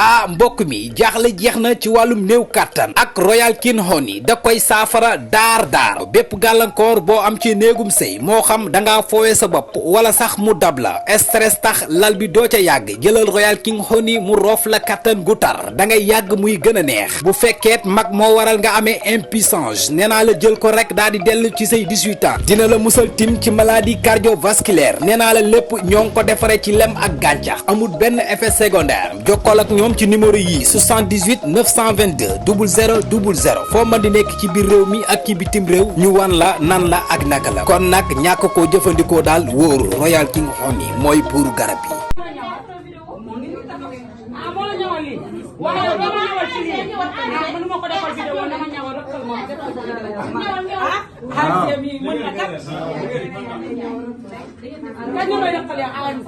ah mbokk mi jaaxle jeex na ci wàllum néew kàttan ak Royal King Honey da koy saafara daar bépp gàllankoor boo am ci néegum sëy moo xam da ngaa foowee sa bopp wala sax mu dab la stress tax lal bi doo ca yàgg jëlal Royal King Honey mu roof la kàttan gu tar da ngay yàgg muy gën a neex bu fekkeet mag moo waral nga amee impuissance nee naa la jël ko rek daal di dellu ci say 18 ans dina la musal tim ci maladie cardiovasculaire nee naa la lépp ñoo ngi ko defaree ci lem ak gàncax amul benn effet secondaire jokkool ak ñoom ci numéro yi 78 922 00 00 foo mën di nekk ci biir réew mi ak ci bitim réew ñu wan la nan la ak naka la kon nag ñàkk koo jëfandikoo daal wóoru Royal King Honey mooy buuru garab yi. kañu lay defal ya ANC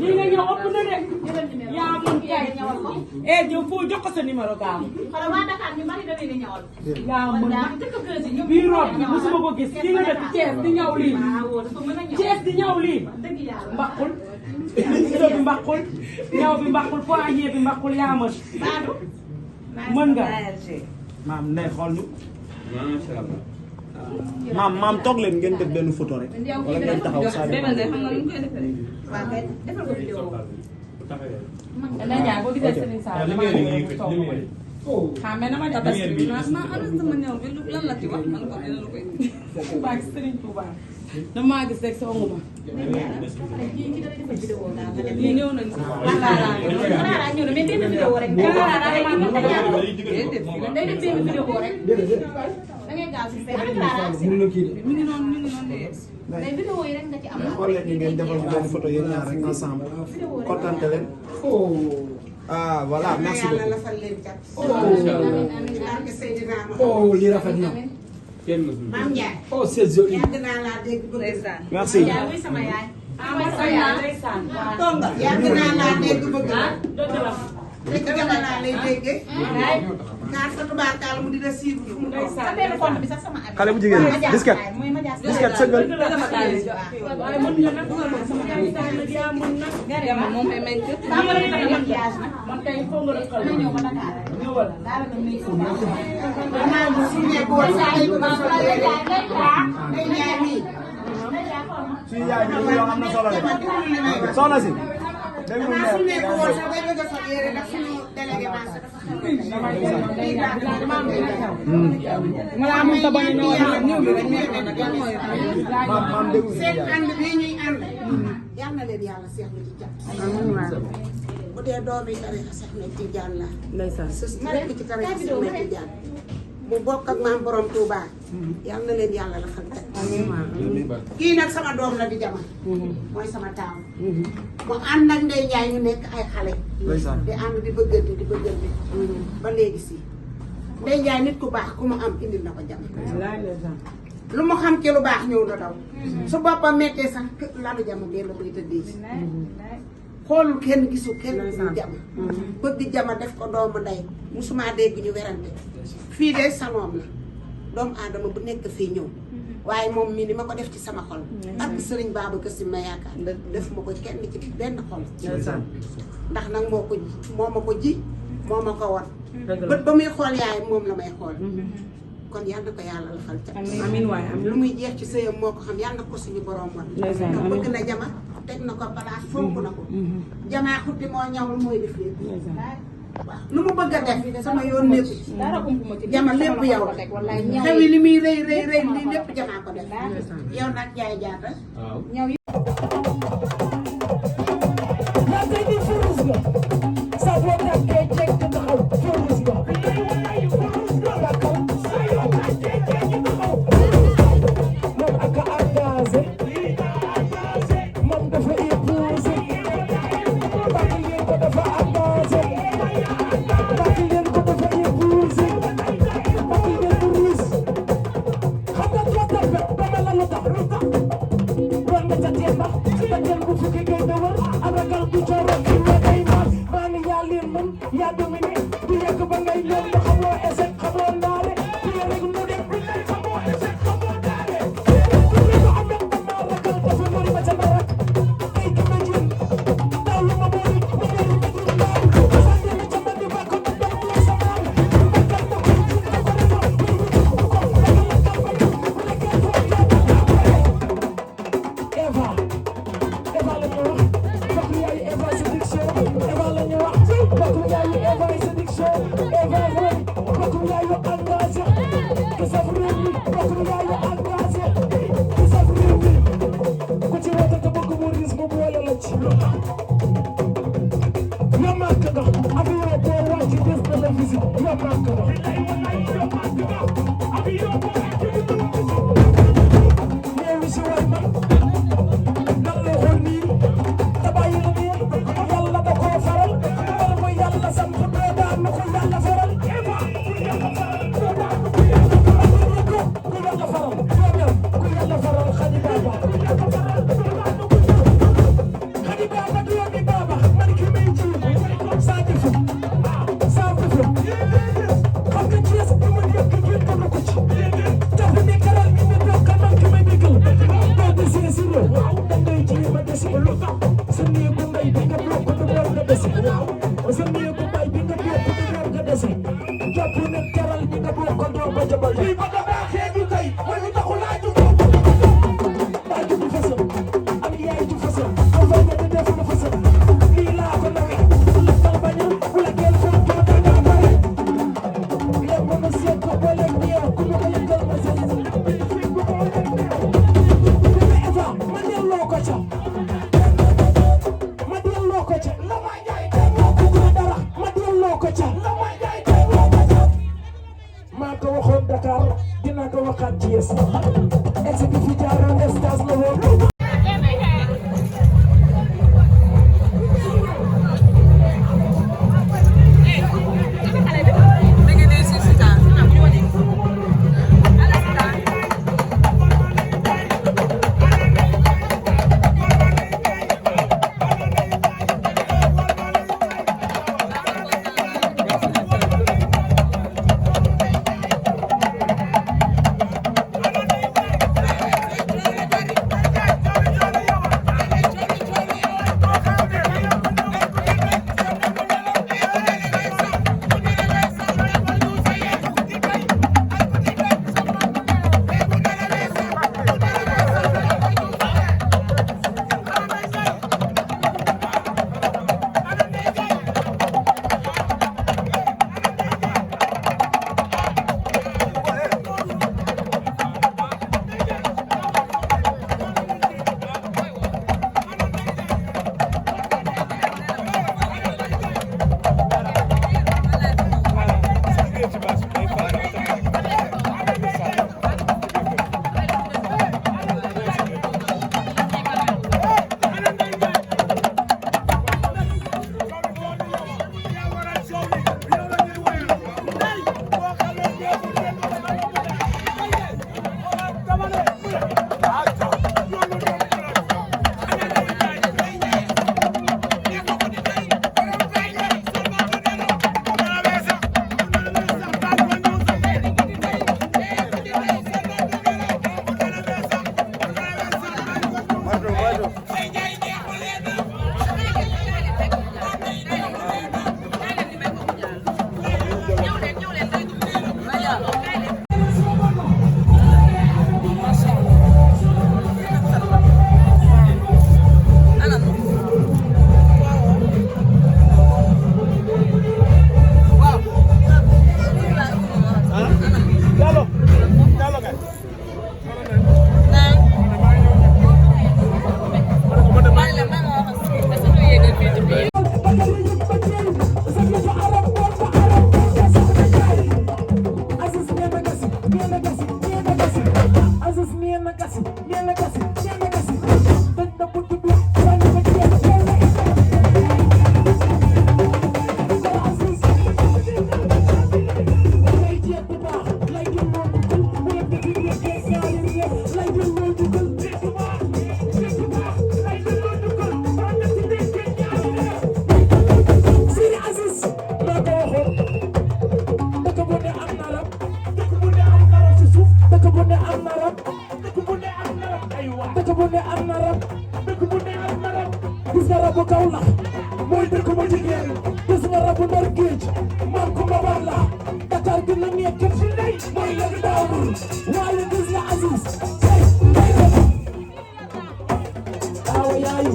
lii nga ñëw ëpp na de yaa mën kay ñëw foo jox ko sa numéro gaaw xala waa Dakar ñu bari da leen ñawal yaa mën bii rob bi musuma ko gis ki nga def Thiès di ñaw lii Thiès di ñaw lii mbaqul ido bi mbaqul ñaw bi mbaqul poignée bi mbaqul yaa mën nga maam ne xool ñu maam toog leen ngeen def benn photo rek wala ngeen taxaw saa de. xam nga nu ñu koy defee. waaw kay defal ko vidéo. dana ñaan boo gisee Serigne Sarr dama mais na ma def ma ana sama ñëw bi lan la ci wax man ko dina la koy. Touba ak Serigne Touba damaa gis rek sama nguma. lii ñëw nañu. Clara ñëw na mais benn vidéo rek. Clara day def benn vidéo rek. da ngay gaaw si mi ngi noonu de. mais vidéo yi rek nga ci am. xool leen ni ngeen defal benn photo yéen ñaar rek ensemble kontante leen. ah voilà merci beaucoup. lii rafet na. Maam Ndiaye. oh c'est joli. yàgg naa laa dégg bu ndeysaan. merci. Ndiaye mooy sama yaay. mooy sa yaay ndeysaan. Tonga yàgg naa laa dégg bëgg la. dëgg la. dëgg la laa lay déggee. kaar sa tubaarkaal mu dina siibu fu mu toog. sa benn compte bi sax sama at. xale bu jigéen disket disket sëggal. waaye mën nga nag dugal ma sama yaay nag yaa mën nag. Yama moom may may kër. man tey foog nga rëkkal ma ñëw ba Dakar ñëwal. damaa bu suñu bool saa yi bu ma soxla day jaay nii. suñu yaay bi yoo xam na solo de soxna si. dégg nga su nekk woon sax bay bëgg a sol yére ndax suñu délégué marché dafa Maam mënta bañ a ñëw seen ànd bii ñuy ànd yal na leen yàlla seex lu ci jàpp bu dee doomi tarixa sax ne Tijaan la sës nekk ci tarixa sax ne Tijaan bu bokk ak maam borom Touba yal na leen yàlla la xam teg kii nag sama doom la di Jama mooy sama taaw mu ànd ak Ndey Njaay ñu nekk ay xale di ànd di bëggante ba léegi si Ndey Njaay nit ku baax ku mu am indil na ko Jama lu mu xam ci lu baax ñëw na daw su boppam mettee sax lalu Jama bee la koy tëddee si xoolul kenn gisul kenn ku Jama bëgg Jama def ko doomu ndey musuma dégg ñu werante fii de sanoom la doomu aadama bu nekk fii ñëw waaye moom mii ni ma ko def ci sama xol ak sëriñ Babacar Si ma yaakaar def ma ko kenn ci benn xol ndax nag moo ma ko ji moo ma ko won bët ba muy xool yaay moom la may xool kon yal na ko yàlla la fal ca amiin waay lu muy jeex ci sëyam moo ko xam yal na ko suñu borom wan ndax bëgg na Jama teg na ko place fonk na ko Jamaa xutti moo ñawul mooy def lépp waaw lu mu bëgg a def sama yoon nekku ci Jama lépp yow xew yi li muy rëy lii lépp Jamaa ko def yow nag jaay jaata ñëw yi Awa yaay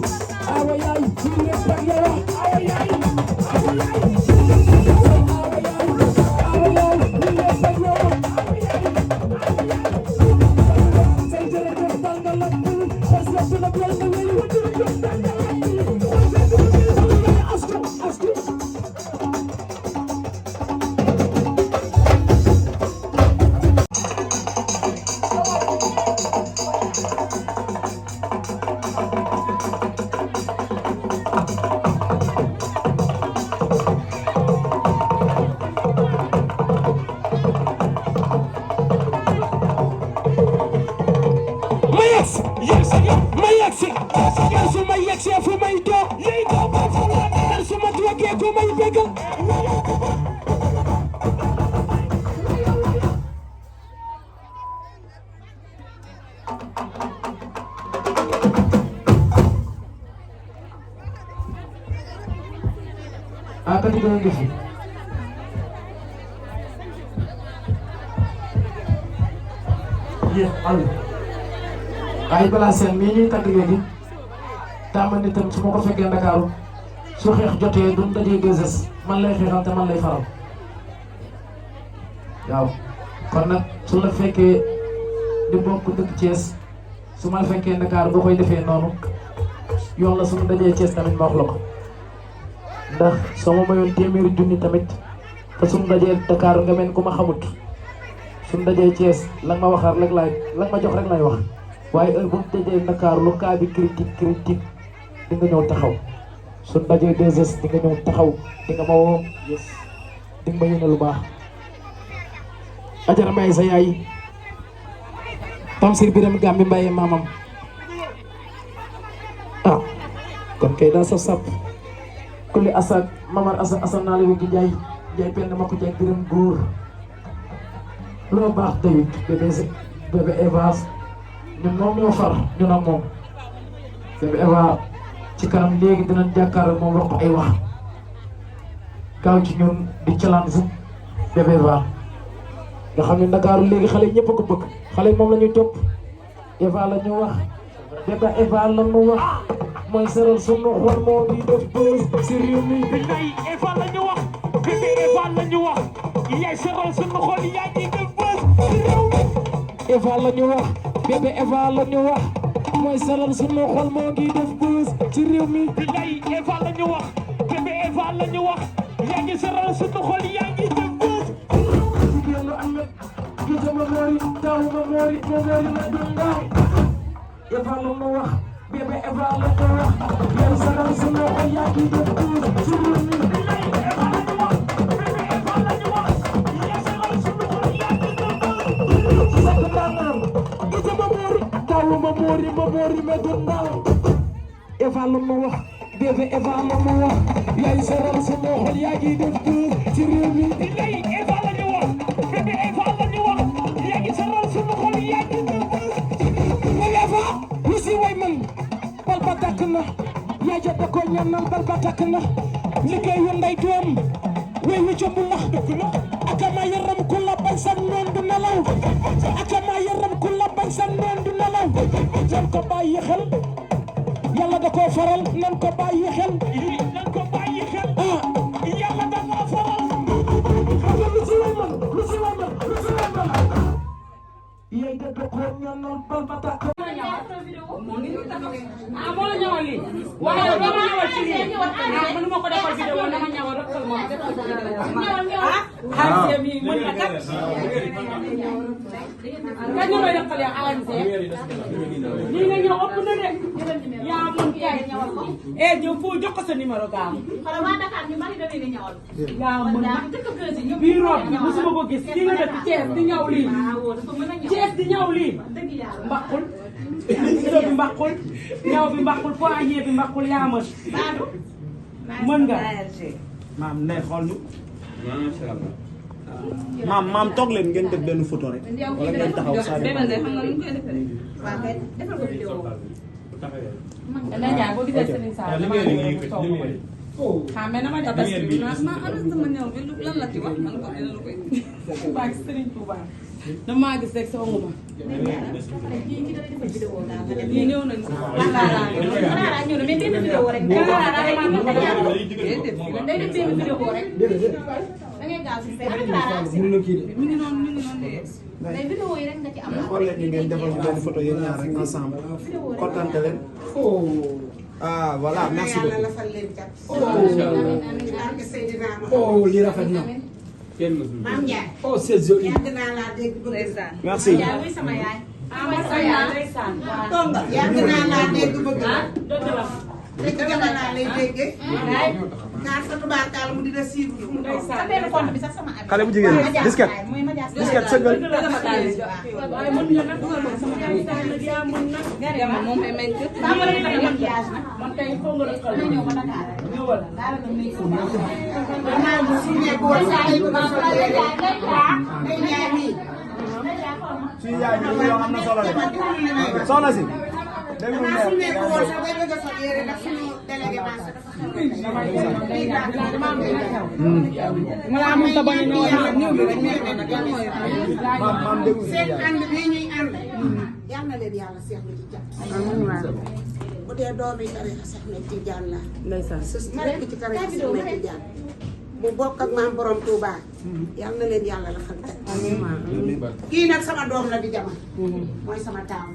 kati ko ngi fi yéen àll ay balaa seen mii ñuy tagg léegi tàmbali ni tam su ma ko fekkee Ndakaaru su xeex jotee duñ dajee 2S man lay xeexal te man lay faral waaw kon nag su la fekkee di bokk dëkk Thiès su ma la fekkee Ndakaaru boo koy defee noonu yoon la suñu dajee Thiès tamit ma wax la ko ndax soo ma mayoon téeméeri junni tamit te suñu dajee Dakar nga mel ku ma xamut suñu dajee Thiès la nga ma waxaat rek laay la nga ma jox rek laay wax waaye heure bu ñu dajee Dakar lu kaa bi critique di nga ñëw taxaw suñu dajee 2S di nga ñëw taxaw di nga ma woo yes di nga ma yéene lu baax. Ajara Mbaye sa yaay Tamsir Biram Gambi Mbaye maamam ah kon kay daa saf sap kulli asad mamar asad naa la wéegi njaay penn ma ko jaay biram góor loo baax dayut bébé Eva ñun moom ñoo far ñun ak moom bébé Eva ci kanam léegi dinañ jàkkaarloo moom wax ko ay wax gaaw ci ñun di challenge bébé Eva nga xam ne Ndakaaru léegi xale yi ñëpp a ko bëgg xale yi moom la ñuy topp Eva la ñu wax bébé Eva la ñu wax mooy seral sunu xol moo di def buzz si réew mi. billaay Eva la ñu wax bébé Eva la ñu wax yaay seral sunu xol yaa ngi def buzz si réew mi. Eva la ñu wax bébé Eva la ñu wax mooy seral sunu xol moo di def buzz ci réew mi. billaay Eva la ñu wax bébé Eva la ñu wax yaa ngi seral sunu xol yaa ngi def buzz. jigéenu Ahmed gise ma moori taw ma moori ma dun ndaw Eva la ñu wax bébé Eva la ñu wax yow seral sunu xol yaa ngi def buzz ci réew mi. billaay Eva la ñu wax bébé Eva la ñu wax yaa seral sunu xol yaa ngi def buzz. sakk daanaan gise ma moori taw ma moori ma dun ndaw Eva la ñu wax bébé Eva la ñu wax yow seral sunu xol yaa ngi def buzz ci réew mi. billaay Eva la ñu wax bébé Eva la ñu wax yaa ngi seral sunu xol yaa ngi def buzz. Eva lu si way man bal ba takk na yaa jot da ko ñaanal bal ba takk na liggéeyu ndey doom wey wi jomb la akama yaram ku la bañ sa noon du nelaw akama yaram ku la bañ sa noon du nelaw nan ko bàyyi xel yàlla da koo faral nan ko bàyyi xel nan ko bàyyi xel ah yàlla da koo faral. lu si way man yaay da ko ñaanal bal ba takk ah moo la ñëwal lii waaye dama ñëwal ci lii ah mënu ma ko defal vidéo dama ñëwal rëkkal moom defal ko vidéo ah xaalis mi mën na kat kañ la may rëkkal yow ANC lii nga ñëw ëpp na de yaa mën kay eh jëw foo jox ko sa numéro gaaw xoolal waa Dakar ñu bari dañu ne ñawal. yaa mën daa dëkk kër si ñëpp bii rob bi musuma ko gis kii nga dëkk Thiès di ñaw lii dafa mën a ñaw. Thiès di ñaw lii dëgg yàlla. mbaqul vidéo bi mbaqul ñaw bi mbaqul poignée bi mbaqul yaa mën Badou. mën nga maam ne xool ñu. maam toog leen ngeen def benn photo rek. wala ngeen taxaw saa xam nga nu ñu koy defee. waaw kay defal ko vidéo. Ndeye Ndiaye boo gisee Serigne Sall dama na ma def ma ana sama ñëw bi lan la ci wax man ko dina lu koy. Touba ak Serigne Touba damaa gis rek sama nguma ñii ñëw nañu. Clara ñëw na mais benn vidéo rek. Clara day def benn vidéo rek. da ngay gaaw si fee. Clara mi ngi noonu de. mais vidéo yi rek nga ci am. xool leen ñu ngeen defal ñu benn photo yéen ñaar rek ensemble kontante leen. ah voilà merci yàlla beaucoup. la fal leen cat. ci barke Seydina Muhammad. oh lii rafet na. Maam Ndiaye. oh c'est joli. yàgg naa laa dégg bëgg. merci. Yaay sama yaay. Tonga yàgg naa laa dégg bëgg. dëgg la. dégg nga laa lay déggee. kaar sa tubaarkaal mu dina siiw fu mu toll. sa benn compte bi sax sama abi. xale bu jigéen ñi disket mooy ma jaas. disket sëggal. waaye mën nga nag dugal ma sama yaay daal nag yaa mën nag. Gërëm moom ay may kër. daa ma lay def maquillage nag. man tey foo nga rëkkal ma ñëw ma Dakar. ñëwal. damaa mu si nekk woon saa yi bëgg a soxla yére. day jaay mii. suñu yaay bi yow am na solo de soxna si. dégg nga damaa su nekk woon sax day bëgg a sol yére ndax suñu délégué marché dafa xam ne ma laa mën ta bañ a ñëw bi rek maam déglu seen ànd bii ñuy ànd. yal na leen yàlla seex lu ci jàpp. bu dee doomi tarixa sax ne Tijaan la. ndeysaan ma rekk ci tarixa sax ne Tijaan. bu bokk ak maam borom Touba. yal na leen yàlla la xam teg. kii nag sama doom la di jama. mooy sama taaw.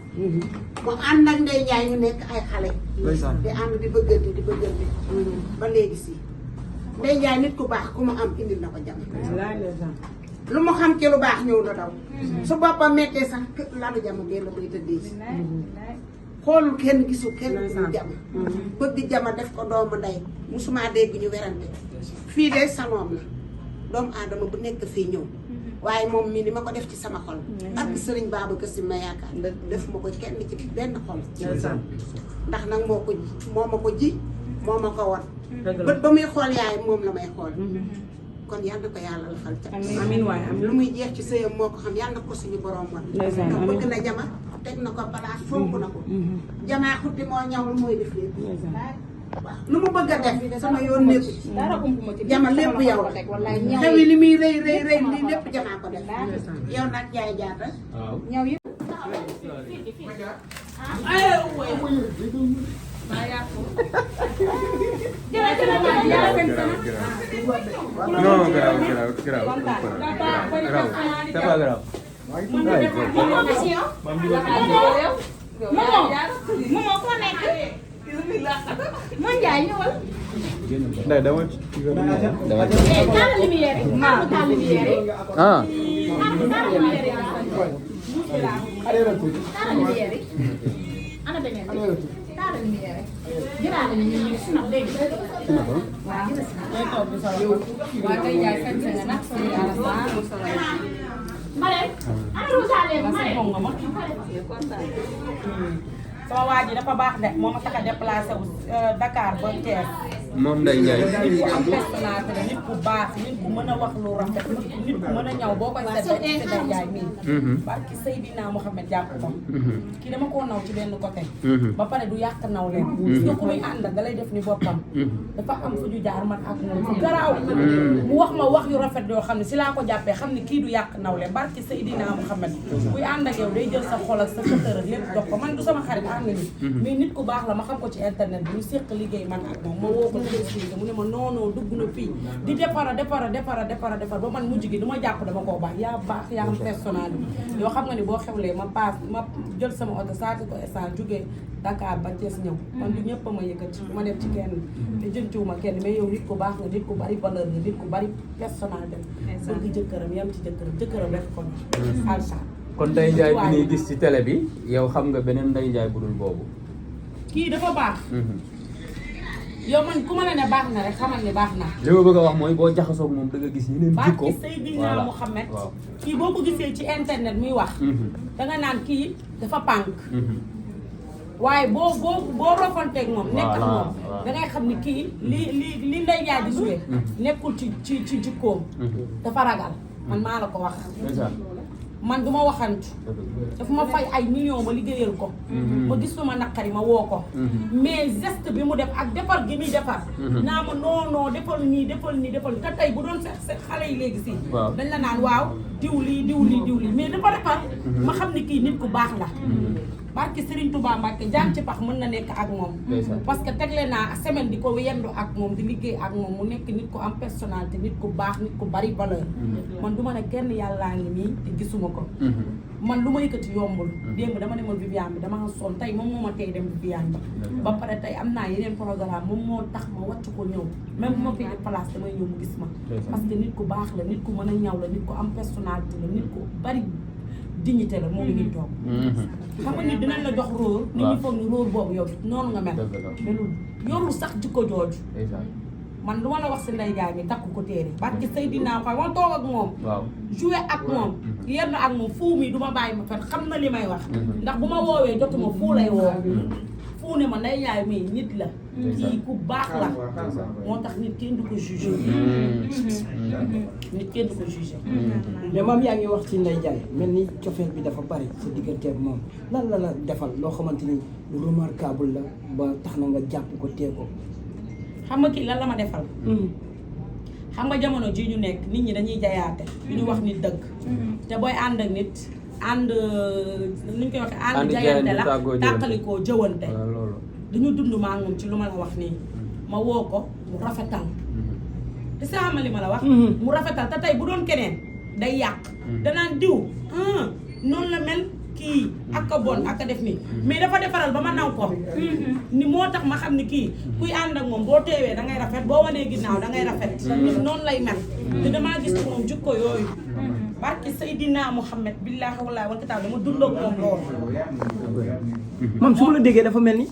mu ànd ak Ndeye Ndiaye ñu nekk ay xale. di ànd di bëggante. ba léegi si. Ndeye Ndiaye nit ku baax ku mu am indil na ko jama. lu mu xam ci lu baax ñëw na daw. su boppam mettee sax lalu jama bee la koy tëddee si. xoolul kenn gisul kenn ku ñu jama. bëgg jama def ko doomu ndey musuma dégg ñu werante. fii de sanoom la doomu aadama bu nekk fii ñëw. waaye moom mii ni ma ko def ci sama xol. ak sëriñ Babacar Si ma yaakaar def ma ko kenn ci benn xol. ndax nag moo ma ko ji moo ma ko won bët ba muy xool yaay moom la may xool. kon yal na ko yàlla la fal ca. amiin waay amiin lu muy jeex ci sëyam moo ko xam yal na ko suñu borom wan. ndax bëgg na jama teg na ko palaas fonk na ko. jamaa xutti moo ñawul mooy def lépp. waaw lu mu bëgg a def sama yoon nekku ci. jama lépp yow xew yi li muy rëy lii lépp jamaa ko def. yow nag jaay jaata. ñaw yi. Non, grave. C'est pas grave. Momo foo nekk. Mon Njaay ñëwal. Ndey dama Taal lumière yi. Taal lumière yi. ah Taal lumière yi. Taal lumière yi. Ana beneen bi. Taal lumière yi. Jëlaale ni ñu snap dégg nga. Waaw gis nga. Waa kay jaay sañ nga nag sa yàlla sa Marème. Ana Rosalie sama waa ji dafa baax de moo ma tax a déplacé wu Dakar ba Thiès. moom Ndeye Ndiaye. nit ku am personnalité la nit ku baax nit ku mën a wax lu rafet nit ku mën a ñaw boo koy seet Ndeye Ndiaye mii. barki Seydina Mohamed jàpp ko. kii dama koo naw ci benn côté. ba pare du yàq naw leen. su ko muy ànd da lay def ni boppam. dafa am fu ñu jaar man ak moom fu garaaw. mu wax ma wax yu rafet yoo xam ne si laa ko jàppee xam ne kii du yàq naw leen barki Seydina Mohamed. buy ànd ak yow day jël sa xol ak sa këtër ak lépp jox ko man du sama xarit ànd ni mais nit ku baax la ma xam ko ci internet bi ñu séq liggéey man ak moom ma woo ko di expliqué mu ne ma non dugg na fii di defar ba man mujj gi du ma jàpp dama koo baax yaa am personnalité yoo xam nga ni boo xewlee ma jël sama oto saati ko essence jógee Dakar ba Thiès ñëw man du ñëpp a ma yëkkati du ma dem ci kenn te jëntuwuma kenn mais yow nit ku baax nga nit ku bari valeur nga nit ku bari personnalité bëgg jëkkëram yam ci jëkkëram rek kon alsa kon Ndeye Ndiaye bi ñuy gis ci télé bi yow xam nga beneen Ndeye Ndiaye bu dul boobu. kii dafa baax. yow man ku ma la ne baax na rek xamal ne baax na. li ma bëgg a wax mooy boo jaxasoo ak moom da nga gis yeneen jikko. barke Seydina Muhammad kii boo ko gisee ci internet muy wax. danga naan kii dafa pànk. waaye boo rofanteeg moom. nekk ak moom dangay xam ni kii li Ndeye Ndiaye di joué. nekkul ci jikkoom. dafa ragal man maa la ko wax. man du ma waxantu dafa ma fay ay millions ma liggéeyal ko ma gis lu ma naqari ma woo ko mais geste bi mu def ak defar gi muy defar naa ma non defal nii te tey bu doon seet xale yi léegi si dañ la naan waaw diw lii mais dafa defar ma xam ni kii nit ku baax la barki Serigne Touba Mbacke jaan ci pax mën na nekk ak moom parce que tegle naa semaine di ko yendu ak moom di liggéey ak moom mu nekk nit ku am personnalité nit ku baax nit ku bari valeur man du ma ne kenn yàllaa ngi nii te gisuma ko man lu ma yëkkati yombul démb dama demoon Viviane bi dama sonn tey moom moo ma tey dem Viviane bi ba pare tey am naa yeneen programme moom moo tax ma wàcc ko ñëw même bu ma fi def place damay ñëw mu gis ma parce que nit ku baax la nit ku mën a ñaw la nit ku am personnalité la nit ku bari dignité la moo ngi toog xam nga nit dinañ la jox róor nit ñi foog ni róor boobu yow noonu nga mel melul yorul sax jikko jooju man lu ma la wax si Ndeye Ndiaye mi takku ko téere parce que Seydina Faye ma toog ak moom joué ak moom yenn ak moom fuu mi du ma bàyyi ma fen xam na li may wax ndax bu ma woowee jotuma fuu lay woo fuu ne ma Ndeye Ndiaye mii nit la kii ku baax la moo tax nit kenn du ko jugé nit kenn du ko jugé mais maam yaa ngi wax ci Ndeye Ndiaye mel ni cofeel bi dafa bari sa diggante ak moom lan la la defal loo xamante ni lu remarquable la ba tax na nga jàpp ko tee ko xam nga kii lan la ma defal xam nga jamono ji ñu nekk nit ñi dañuy jayaate du ñu wax nit dëgg te booy ànd ak nit ànd nuñ koy waxee ànd jayante la tàqalikoo jëwante dañu dund maa moom ci lu ma la wax nii ma woo ko mu rafetal te sa xama li ma la wax mu rafetal te tey bu doon keneen day yàq danaan diw noonu la mel kii ak a bon ak a def nii mais dafa defaral ba ma naw ko ni moo tax ma xam ni kii kuy ànd ak moom boo teewee da ngay rafet boo wanee ginnaaw da ngay rafet noonu lay mel te damaa gis ci moom jikko yooyu barki Seydina Mouhamed billaahi wallaahi wal kitaab dama dund ak moom loolu maam su ma la déggee dafa mel ni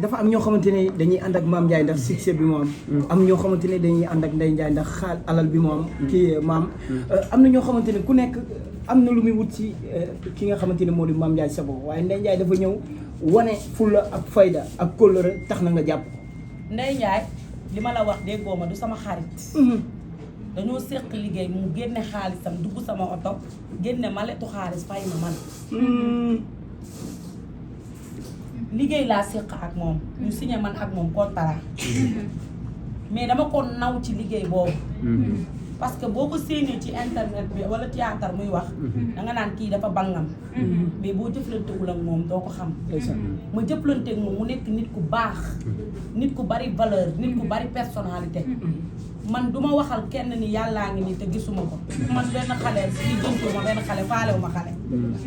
dafa am ñoo xamante ne dañuy ànd ak Mame Ndiaye ndax succès bi mu am ñoo xamante ne dañuy ànd ak Ndeye Ndiaye ndax xaal alal bi mu am kii maam am na ñoo xamante ne ku nekk am na lu muy wut ci ki nga xamante ne moo di Mame Ndiaye Savon waaye Ndeye Ndiaye dafa ñëw wane fulla ak fayda ak kóllëre tax na nga jàpp ko Ndeye Ndiaye li ma la wax déggoo ma du sama xarit dañoo séq liggéey mu génne xaalisam dugg sama oto génne maletu xaalis fay ma man liggéey laa séq ak moom ñu signé man ak moom contrat mais dama ko naw ci liggéey boobu parce que boo ko séenee ci internet bi wala théâtre muy wax danga naan kii dafa bangam mais boo jëflantewul ak moom doo ko xam ma jëflanteeg moom mu nekk nit ku baax nit ku bari valeur nit ku bari personnalité man duma waxal kenn ni yàllaa ngi nii te gisuma ko man benn xale si jëntu ma benn xale faalewu ma xale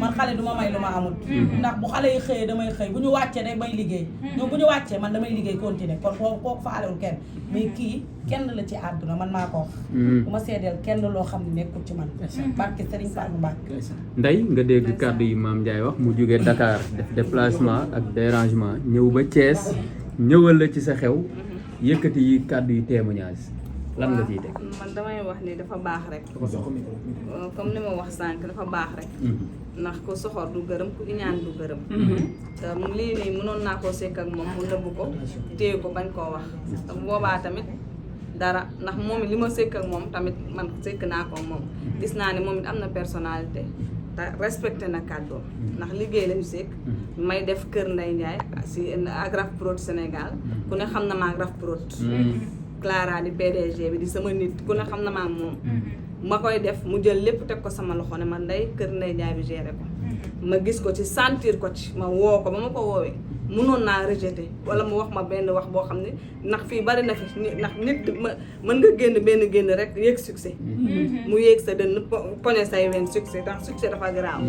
man xale duma may lu ma amul ndax bu xale yi xëyee damay xëy bu ñu wàccee day may liggéey ñoom bu ñu wàccee man damay liggéey continuer kon kooku faalewul kenn mais kii kenn la ci àdduna man maa ko wax bu ma seedeel kenn loo xam ne nekkul ci man barke Serigne Fallou Mbacke Ndeye nga dégg kàddu yi Mame Ndiaye wax mu jógee Dakar def déplacement ak dérangement ñëw ba Thiès ñëwal la ci sa xew yëkkati yi kàddu yi témoignage lan nga ciy teg man damay wax ni dafa baax rek comme ni ma wax sànq dafa baax rek ndax ku soxor du gërëm ku iñaan du gërëm te lii nii mënoon naa koo sekk ak moom mu nëbb ko téye ko bañ koo wax te boobaa tamit dara ndax moom li ma sekk ak moom tamit man sekk naa ko moom gis naa ne moom it am na personnalité te respecté na kàddoom ndax liggéey lañu sekk may def kër Ndeye Ndiaye si ak Raf Prod Sénégal ku ne xam na ma ak Raf Prod Clara di PDG bi di sama nit ku ne xam na ma ak moom ma koy def mu jël lépp teg ko sama loxo ne ma Ndeye kër Ndeye Ndiaye bi géré ko ma gis ko ci sentir ko ci ma woo ko ba ma ko woowee mënoon naa rejeté wala mu wax ma benn wax boo xam ne ndax fii bari na fi ndax nit mën nga génn benn génn rek yéeg succès mu yéeg sa dënn poñe say wen succès ndax succès dafa garaaw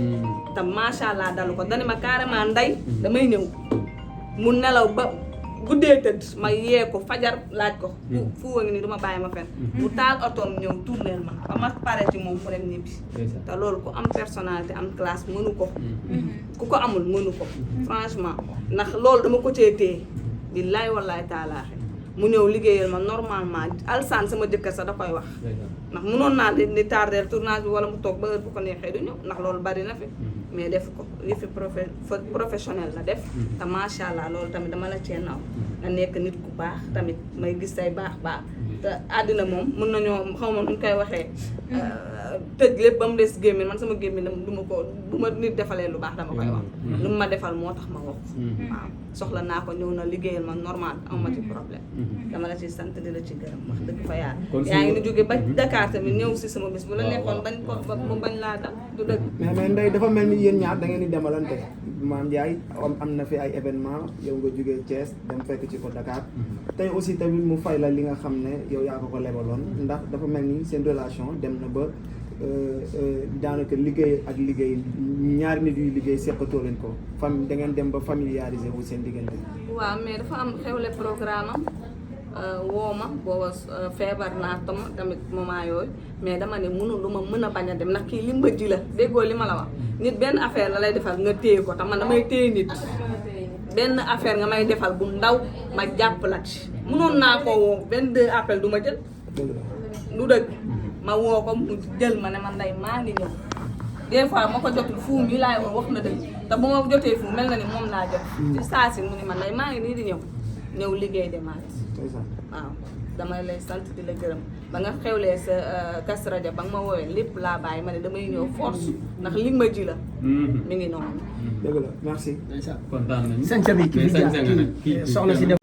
te macha allah dalu ko dani ma carrément Ndeye damay ñëw mu nelaw ba guddee tëdd ma yee ko fajar laaj ko fu wa ngi ni duma bàyyi ma fen mu taal otoom ñëw tourneel ma ba ma pare ci moom fu rek ñibbi te loolu ku am personnalité am classe mënu ko ku ko amul mënu ko franchement ndax loolu dama ko cee téye billaay wallaay taalaaxe mu ñëw liggéeyal ma normalement alsaan sama jëkkër sax da koy wax ndax mënoon naa di tardeel tournage bi wala mu toog ba heure bu ko neexee du ñëw ndax loolu bari na fi mais def ko li fi professionnel la def te macha allah loolu tamit dama la cee naw nga nekk nit ku baax tamit may gis say baax te àddina moom mën nañoo xaw ma nuñ koy waxee tëj lépp ba mu des gémmiñ man sama gémmiñ du ma nit defalee lu baax dama koy wax lu mu ma defal moo tax ma wax waaw soxla naa ko ñëw na liggéeyal ma normal amuma ci problème dama la ci sant di la ci gërëm wax dëgg fa yaa ngi ni jóge ba Dakar tamit ñëw si sama bis bu la nekkoon bañ ko mu bañ laa dal du dëgg mais Ndeye dafa mel ni yéen ñaar da ngeen di demalante Mame Ndiaye am na fi ay événement yow nga jógee Thiès dem fekk ci ko Dakar tey aussi tamit mu fay la li nga xam ne yow yaa ko lebaloon ndax dafa mel ni seen relation dem na ba daanaka liggéey ak liggéey ñaari nit yuy liggéey seqatoo leen ko da ngeen dem ba familiariser wu seen diggante. waaw mais dafa am xewle programme am woo ma booba feebar naa tamit moment yooyu mais dama ne mënu lu ma mën a bañ a dem ndax kii li mbëj la déggoo li ma la wax nit benn affaire la lay defal nga téye ko te man damay téye nit benn affaire nga may defal bu ndaw ma jàpp la ci mënoon naa ko woo 22 appel du ma jël du dëgg ma woo ko mu jël ma ne man Ndeye maa ngi ñëw des fois ma ko jotul fuum yi laay wax na dëgg te bu ma jotee fuum mel na ni moom laa jot ci saa si mu ni man Ndeye maa ngi nii di ñëw liggéey demaat waaw damay lay sant di la gërëm ba nga xewlee sa Kazu Rajab ba nga ma woowee lépp laa bàyyi ma ne damay ñëw force ndax li ma ji la mi ngi noonu dëgg la merci kontaan nañu sañ bi kii soxna si dem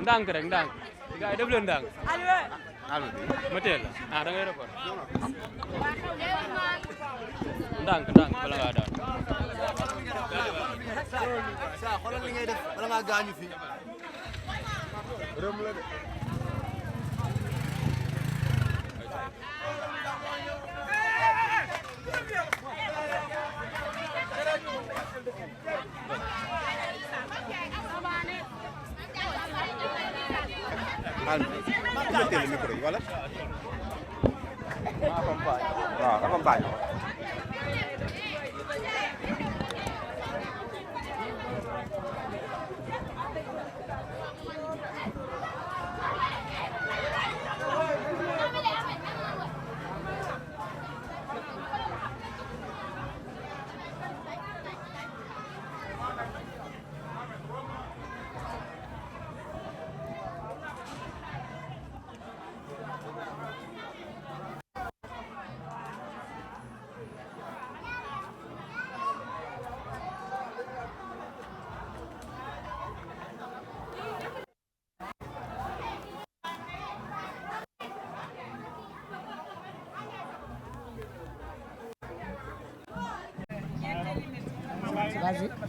ndànk rek ndànk gars yi def leen ndànk allo ma teel la da ngay record ndànk bala ngaa daan sa xoolal li ngay def bala ngaa gaañu fi rëm la de mettez le micro yi wala waaw accompagne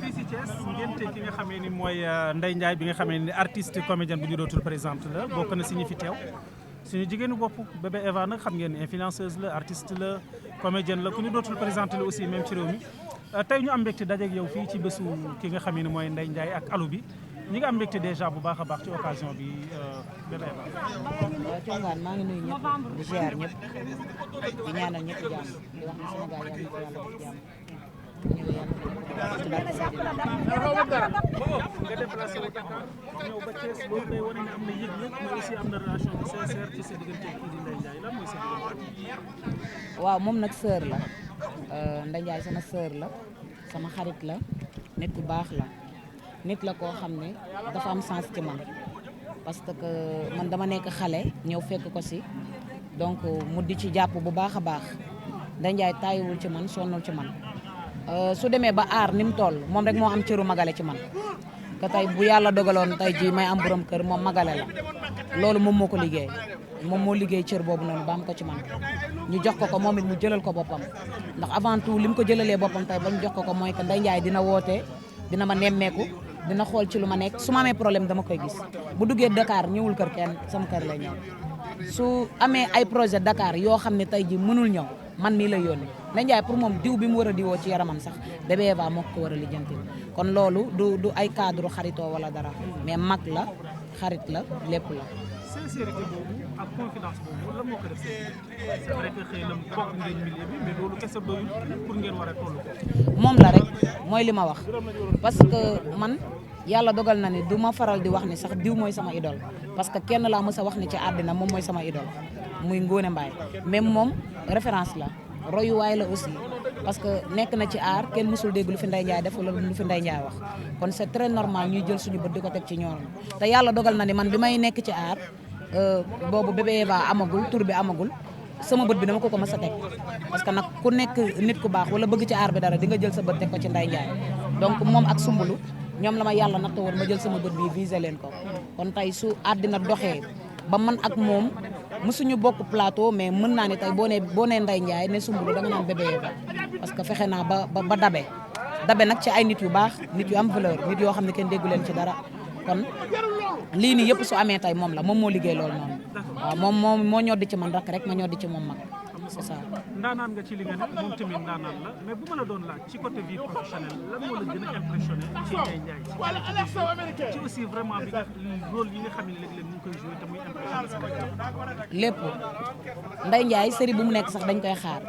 fii si Thiès ngénte ki nga xamee ni mooy Ndeye Ndiaye bi nga xamee ni artiste comédienne bu ñu dootul présente la bokk na si ñi fi teew suñu jigéenu bopp bébé Eva nag xam ngeen ni influenceuse la artiste la comédienne la ku ñu dootul présente la aussi même ci réew mi tey ñu am mbégte dajeeg yow fii ci bésu ki nga xamee ni mooy Ndeye Ndiaye ak alu bi ñi nga am mbégte déjà bu baax a baax ci occasion bi bébé Eva. waaw Thiongaan maa ngi nuyu ñëpp di ziar ñëpp di ñaanal ñëpp jàmm di wax ni Sénégal yàlla na ko yàlla def jàmm. nga déplacé wu Dakar ñëw ba Thiès loolu day wane ne am na yëg-yëg mais aussi am na relation bu sincère ci sa diggante kii di Ndeye Ndiaye lan mooy sa diggante. waaw moom nag sœur la Ndeye Ndiaye sama sœur la sama xarit la nit ku baax la nit la koo xam ne dafa am sens ci man parce que man dama nekk xale ñëw fekk ko si donc mu di ci jàpp bu baax a baax Ndeye Ndiaye tàyyiwul ci man sonnul ci man. su demee ba aar ni mu toll moom rek moo am cëru magale ci man que tey bu yàlla dogaloon tey ji may am borom kër moom magale la loolu moom moo ko liggéey moom moo liggéey cër boobu noonu ba am ko ci man ñu jox ko moom it mu jëlal ko boppam ndax avant tout li mu ko jëlalee boppam tey ba ñu jox ko mooy que Ndeye Ndiaye dina woote dina ma nemmeeku dina xool ci lu ma nekk su ma amee problème dama koy gis bu duggee Dakar ñëwul kër kenn sama kër lay ñëw su amee ay projet Dakar yoo xam ne tey ji mënul ñëw man mii lay yónni Ndeye Ndiaye pour moom diw bi mu war a diwoo ci yaramam sax bébé Eva moo ko war a lijjanti kon loolu du ay cadre xaritoo wala dara mais mag la xarit la lépp la. sincérité boobu ak confidence boobu lan moo ko def c'est vrai que xëy na bokk ngeen milieu bi mais loolu kese doyul pour ngeen war a toll ko. moom la rek mooy li ma wax parce que man yàlla dogal na ni du ma faral di wax ni sax diw mooy sama idole parce que kenn laa mës a wax ni ci àddina moom mooy sama idole muy Ngone Mbaye même moom référence la royuwaay la aussi parce que nekk na ci aar kenn mësul dégg lu fi Ndeye Ndiaye def wala lu fi Ndeye Ndiaye wax kon c'est très normal ñuy jël suñu bët di ko teg ci ñoom te yàlla dogal na ni man bi may nekk ci aar boobu bébé Eva amagul tur bi amagul sama bët bi dama ko mës a teg parce que nag ku nekk nit ku baax wala bëgg ci aar bi dara di nga jël sa bët teg ko ci Ndeye Ndiaye donc moom ak Sumbulu ñoom la ma yàlla natt woon ma jël sama bët bii visé leen ko kon tey su àddina doxee ba man ak moom mësuñu bokk plateau mais mën naa ne tey boo nee Ndeye Ndiaye ne Sumbulu da nga naan bébé Eva parce que fexe naa ba dabe nag ci ay nit yu baax nit yu am valeur nit yoo xam ne kenn déggu leen ci dara kon lii nii yëpp su amee tey moom la moom moo liggéey loolu noonu waaw moom moo ñoddi ci man rakk rek ma ñoddi ci moom mag c'est ça. ndaanaan nga ci li nga ne moom tamit ndaanaan la mais bu ma la doon laaj ci côté vie professionnelle lan moo la gën a impressionné ci Ndeye Ndiaye ci aussi vraiment bi nga rôle yi nga xam ne léeg-léeg ñu ngi koy joué te muy impressionné Sénégal. lépp Ndeye Ndiaye série bu mu nekk sax dañ koy xaar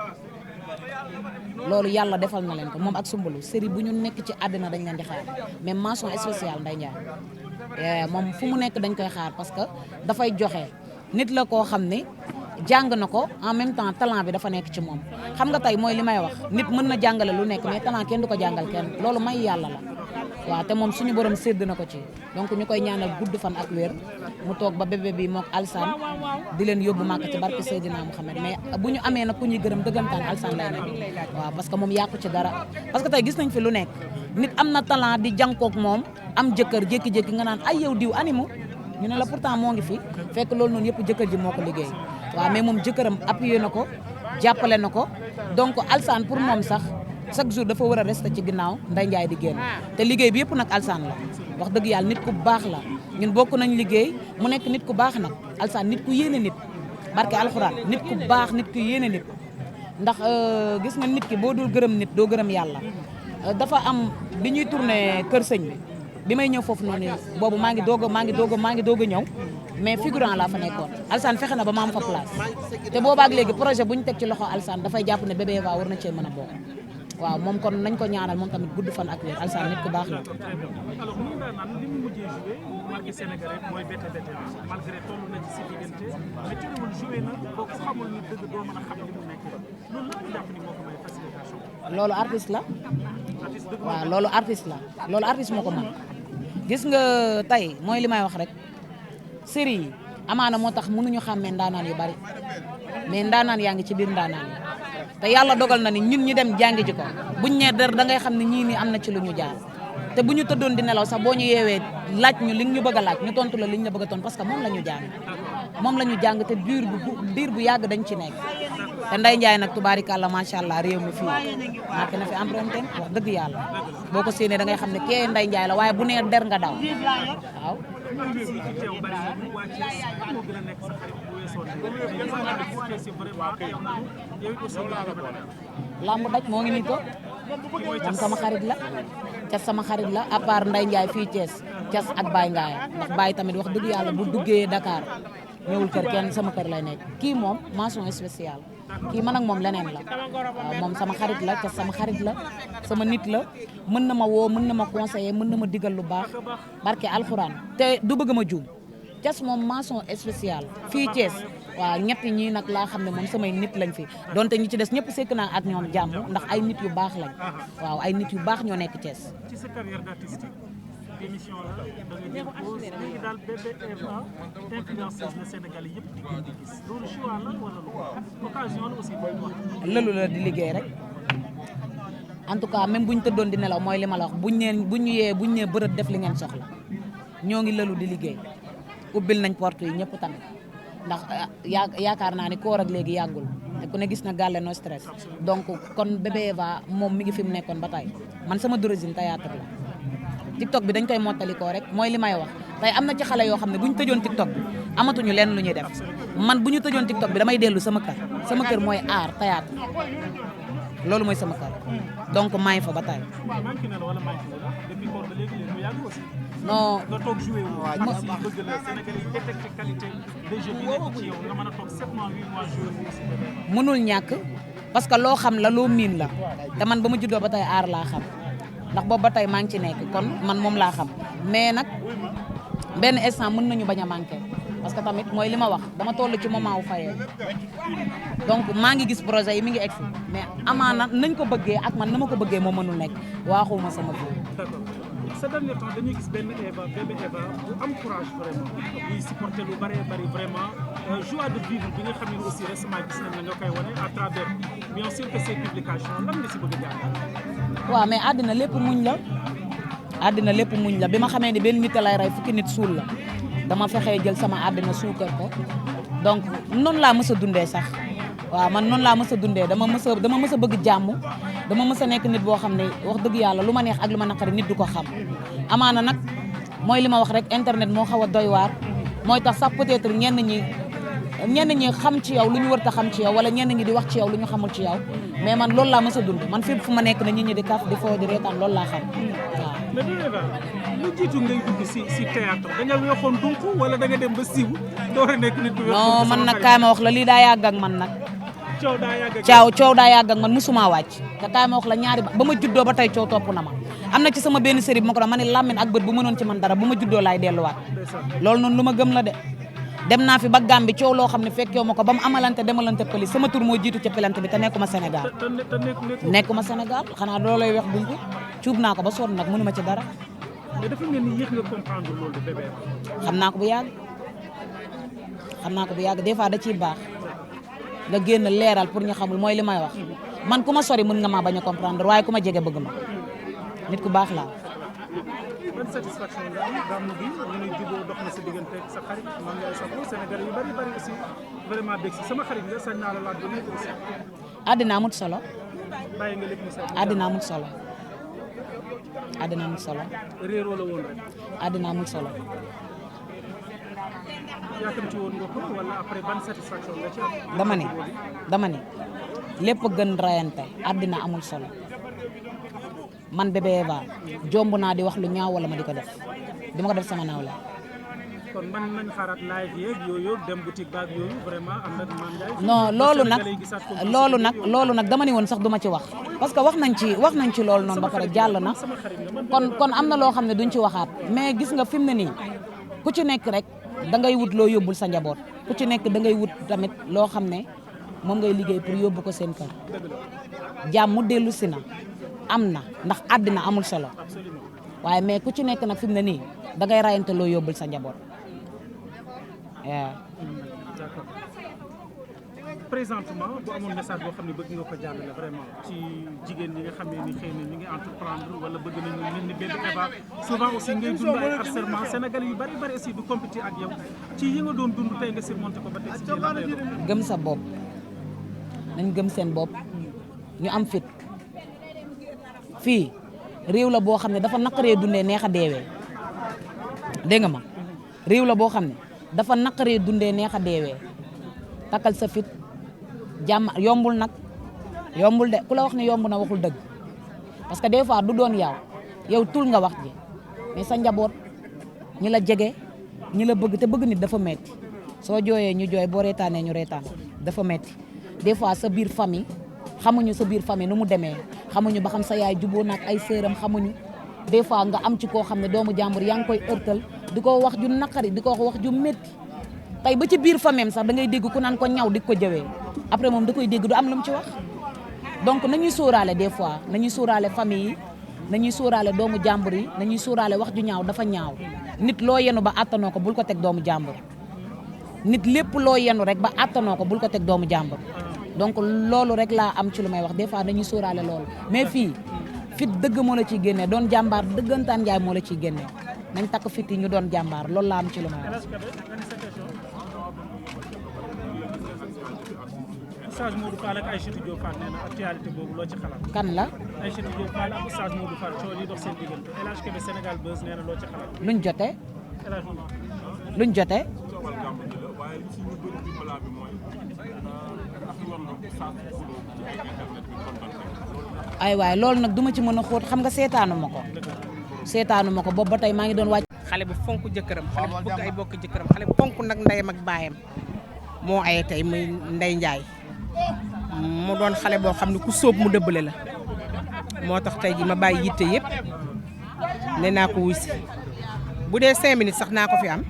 loolu yàlla defal na leen ko moom ak Sumbulu série bu ñu nekk ci àddina dañ leen di xaar mais mention spéciale Ndeye Ndiaye moom fu mu nekk dañ koy xaar parce que dafay joxe nit la koo xam ne jàng na ko en même temps talent bi dafa nekk ci moom xam nga tey mooy li may wax nit mën na jàngale lu nekk mais talent kenn du ko jàngal kenn loolu may yàlla la waaw te moom suñu borom sédd na ko ci donc ñu koy ñaanal gudd fan ak wér mu toog ba bébé bi mook Alsaan di leen yóbbu màkk ci barke Seydina Mouhamed mais bu ñu amee nag ku ñuy gërëm dëggantaan Alsaan lay nekk waaw parce que moom yàqu ci dara parce que tey gis nañ fi lu nekk nit am na talent di jànkook moom am jëkkër jékki-jékki nga naan ay yow diw animu ñu ne la pourtant moo ngi fi fekk loolu noonu yëpp jëkkër ji moo ko liggéey waaw mais moom jëkkëram appuyé na ko jàppale na ko donc Alsaan pour moom sax chaque jour dafa war a rester ci ginnaaw Ndeye Ndiaye di génn te liggéey bi yëpp nag Alsaan la wax dëgg yàlla nit ku baax la ñun bokk nañ liggéey mu nekk nit ku baax nag Alsaan nit ku yéene nit barke alxuraan nit ku baax nit ku yéene nit ndax gis nga nit ki boo dul gërëm nit doo gërëm yàlla dafa am bi ñuy tourné kër sëñ bi may ñëw foofu noonu boobu maa ngi doog a ñëw mais figurant laa fa nekkoon Alsaan fexe na ba ma am fa place te boobaak léegi projet bu ñu teg ci loxo Alsaan dafay jàpp ne bébé Eva war na cee mën a bokk waaw moom kon nañ ko ñaanal moom tamit gudd fan ak wér Alsaan nit ku baax la. alors mu ngi naan li mu mujjee joué marqué Sénégalais mooy bette malgré toll na ci si diggante mais terewul joué na boo ko xamul ni dëgg doo mën a xam li mu nekk loolu la jàpp ni moo ko may facilitation. loolu artiste la waaw loolu artiste moo ko mën gis nga tey mooy li may wax rek série yi amaana moo tax mënuñu xàmmee ndaanaan yu bari mais ndaanaan yaa ngi ci biir ndaanaan yi te yàlla dogal na ni ñun ñu dem jàngi ji ko buñ ñee der da ngay xam ne ñii nii am na ci lu ñu jaar te bu ñu tëddoon di nelaw sax boo ñu yeewee laaj ñu li ñu bëgg a laaj ñu tontu la li ñu la bëgg a tontu parce que moom la ñu jàng te diir bu yàgg dañ ci nekk te Ndeye Ndiaye nag tubaarikàlla macha allah réew mi fii marqué na fi empreinte wax dëgg yàlla boo ko séenee da ngay xam ne kee Ndeye Ndiaye la waaye bu nee der nga daw waaw. lamb daj moo ngi nii toog moom sama xarit la cas sama xarit la à part Ndeye Ndiaye fii Thiès cas ak Baye Ngaye ndax Baye tamit wax dëgg yàlla bu duggee Dakar ñëwul kër kenn sama kër lay nekk kii moom mention spéciale kii man ak moom leneen la waaw moom sama xarit la cas sama xarit la sama nit la mën na ma woo mën na ma conseiller mën na ma digal lu baax barke alxuraan te du bëgg ma juum cas moom mention spéciale fii Thiès waaw ñett ñii nag laa xam ne moom samay nit lañ fi donte ñi ci des ñëpp sekk naa ak ñoom jàmm ndax ay nit yu baax lañ waaw ay nit yu baax ñoo nekk Thiès. ci sa carrière d'artiste émission la da nga jël pause léegi daal bébé Eva influenceuse la Sénégal yëpp di gën di gis loolu choix la wala lu occasion la aussi lëlu la di liggéey rek en tout cas même bu ñu tëddoon di nelaw mooy li ma la wax buñ nee bërët def li ngeen soxla ñoo ngi lëlu di liggéey ubbil nañ porte yi ñëpp tamit ndax yaakaar naa ni koor ak léegi yàggul te ku ne gis na gàlle no stress donc kon bébé Eva moom mi ngi fi mu nekkoon ba tey man sama d'origine théâtre la TikTok bi dañ koy mottalikoo rek mooy li may wax tey am na ci xale yoo xam ne bu ñu tëjoon TikTok bi amatuñu lenn lu ñuy def man bu ñu tëjoon TikTok bi damay dellu sama kër mooy art théâtre loolu mooy sama kër donc maa ngi fa ba tey. non nga toog joué wu ma si bëgg la Sénégal yi détecté qualité de jeu bi nekk ci yow nga mën a toog 7 mois 8 mois joué wu si mënul ñàkk parce que loo xam la loo miin la te man ba ma juddoo ba tey aar laa xam ndax boobu ba tey maa ngi ci nekk kon man moom laa xam mais nag benn instant mën nañu bañ a manqué parce que tamit mooy li ma wax dama toll ci moment wu fayee donc maa ngi gis projet yi mi ngi egsi mais amaana nañ ko bëggee ak man na ma ko bëggee moo mënul nekk waaxuma sama bopp. Ces derniers temps dañuy gis benn Eva bébé Eva bu am courage vraiment buy supporter lu bari vraiment joie de vivre bi nga xam ne aussi récemment gis nañ nga koy wane à travers bien sûr que ces publications lan nga si bëgg a jaar. waaw mais àddina lépp muñ la àddina lépp muñ la bi ma xamee ni benn nit a lay rey fukki nit suul la dama fexee jël sama àddina suukar ko donc noonu laa mës a dundee sax waaw man noonu laa mës a dundee dama mës a bëgg jàmm dama mës a nekk nit boo xam ne wax dëgg yàlla lu ma neex ak lu ma naqari nit du ko xam amaana nag mooy li ma wax rek internet moo xaw a doy waar mooy tax sax peut-être ñenn ñi xam ci yow lu ñu war a xam ci yow wala ñenn ñi di wax ci yow lu ñu xamul ci yow mais man loolu laa mës a dund man fépp fu ma nekk na nit ñi di kaf di foo di reetaan loolu laa xam waaw. mais bi Eva lu jiitu ngay dugg si théâtre da nga weexoon donc wala da nga dem ba siiw door a nekk nit ku weex. non man nag kaay ma wax la lii daa yàgg ak man nag. coow daa yàgg ak man musuma wàcc te kaay ma wax la ñaari ba ma juddoo ba tey coow topp na ma am na ci sama benn série bi ma ko doon ma ne làmmiñ ak bët bu mënoon ci man dara bu ma juddoo laay delluwaat loolu noonu lu ma gëm la de dem naa fi ba Gàmbi coow loo xam ne fekkew ma ko ba mu amalante demalante pëli sama tur moo jiitu ca pelante bi te nekkuma Sénégal xanaa loolay weex dunku cuub naa ko ba sonn nag mënuma ci dara mais dafa mel ni yéex nga comprendre loolu de bébé xam naa ko bu yàgg des fois da ciy baax nga génn leeral pour ñu xamul mooy li may wax man ku ma sori mën nga maa bañ a comprendre waaye ku ma jege bëgg ma nit ku baax laa. ban satisfaction nga am gàmmu bi ñu ne jubóo dox na sa diggante ak sa xarit man ngay safo Sénégal yu bari aussi vraiment bég si sama xarit nga sañ naa la laaj bu nekk aussi. àddina amut solo. bàyyi nga lépp mu sax. àddina amut solo. réeroo la woon rek. àddina amut solo. yaakamti woon nga ko wala après ban satisfaction nga ci am. dama ne lépp gën rayante àddina amul solo man Bébé Eva jomb naa di wax lu ñaaw wala ma di ko def dima ko def sama naaw la. kon man nañ xaaraat live yeeg yooyu dem boutique baag yooyu vraiment am na Mame Ndiaye. non loolu nag dama ne woon sax duma ci wax parce que wax nañ ci loolu noonu ba pare jàll na kon am na loo xam ne duñ ci waxaat mais gis nga fi mu ne nii ku ci nekk rek. da ngay wut loo yóbbul sa njaboot ku ci nekk da ngay wut tamit loo xam ne moom ngay liggéey pour yóbbu ko seen kër jàmm mu dellu si na am na ndax àddina amul solo waaye mais ku ci nekk nag fi mu ne nii da ngay rayante loo yóbbul sa njaboot waaw. présentement bu amoon message boo xam ne bëgg nga ko jàllale vraiment ci jigéen ñi nga xam ne ni xëy na ñu ngi entreprendre wala bëgg nañu mel ni Bébé Eva souvent aussi ngay dund ay harcèlement Sénégal yu bari aussi du compétir ak yow ci yi nga doon dund tey nga surmonté ko ba tey si gëm sa bopp nañ gëm seen bopp ñu am fit fii réew la boo xam ne dafa naqaree dundee neex a deewee dégg nga ma réew la boo xam ne dafa naqaree dundee neex a deewee takkal sa fit jàmm yombul de ku la wax ne yomb na waxul dëgg parce que des fois du doon yow tul nga wax ji mais sa njaboot ñi la jege ñi la bëgg te bëgg nit dafa metti soo jooyee ñu jooy boo reetaanee ñu reetaan dafa metti des fois sa biir famille xamuñu sa biir famille nu mu demee xamuñu ba xam sa yaay juboo naak ay sëram xamuñu des fois nga am ci koo xam ne doomu jàmbur yaa ngi koy ërtal di ko wax ju naqari di ko wax ju métti tey ba ci biir famille sax da ngay dégg ku naan ko ñaw di ko jëwee après moom da koy dégg du am lu mu ci wax donc nañuy sóoraale des fois nañuy sóoraale famille yi nañuy sóoraale doomu jàmbur yi nañuy sóoraale wax ju ñaaw dafa ñaaw nit loo yenu ba àttanoo ko bul ko teg doomu jàmbur nit lépp loo yenu rek ba àttanoo ko bul ko teg doomu jàmbur donc loolu rek laa am ci lu may wax des fois dañuy sóoraale loolu mais fii fit dëgg moo la ciy génnee doon jàmbaar dëggantaan njaay moo la ciy génnee nañ takk fit yi ñu doon jàmbaar loolu laa am ci lu may wax. Oustaz Modou Fall ak Aïssatou Diop Fall nee na actualité boobu loo ci xalaat. kan la. Aïssatou Diop Fall ak Oustaz Modou Fall coow li dox seen diggante El Hadj Kébé Sénégal Buzz nee na loo ci xalaat. luñ jotee. luñ jotee. ay waay loolu nag duma ci mën a xóot xam nga seetaanu ma ko boobu ba tey maa ngi doon wàcc. xale bu fonk jëkkëram xale bu bëgg ay bokk jëkkëram xale bu fonk nag ndeyam ak baayam moo aye tey muy Ndeye Ndiaye mu doon xale boo xam ne ku sóob mu dëbbale la moo tax tey ji ma bàyyi yitte yëpp ne naa ko wuy si bu dee 5 minutes sax naa ko fi am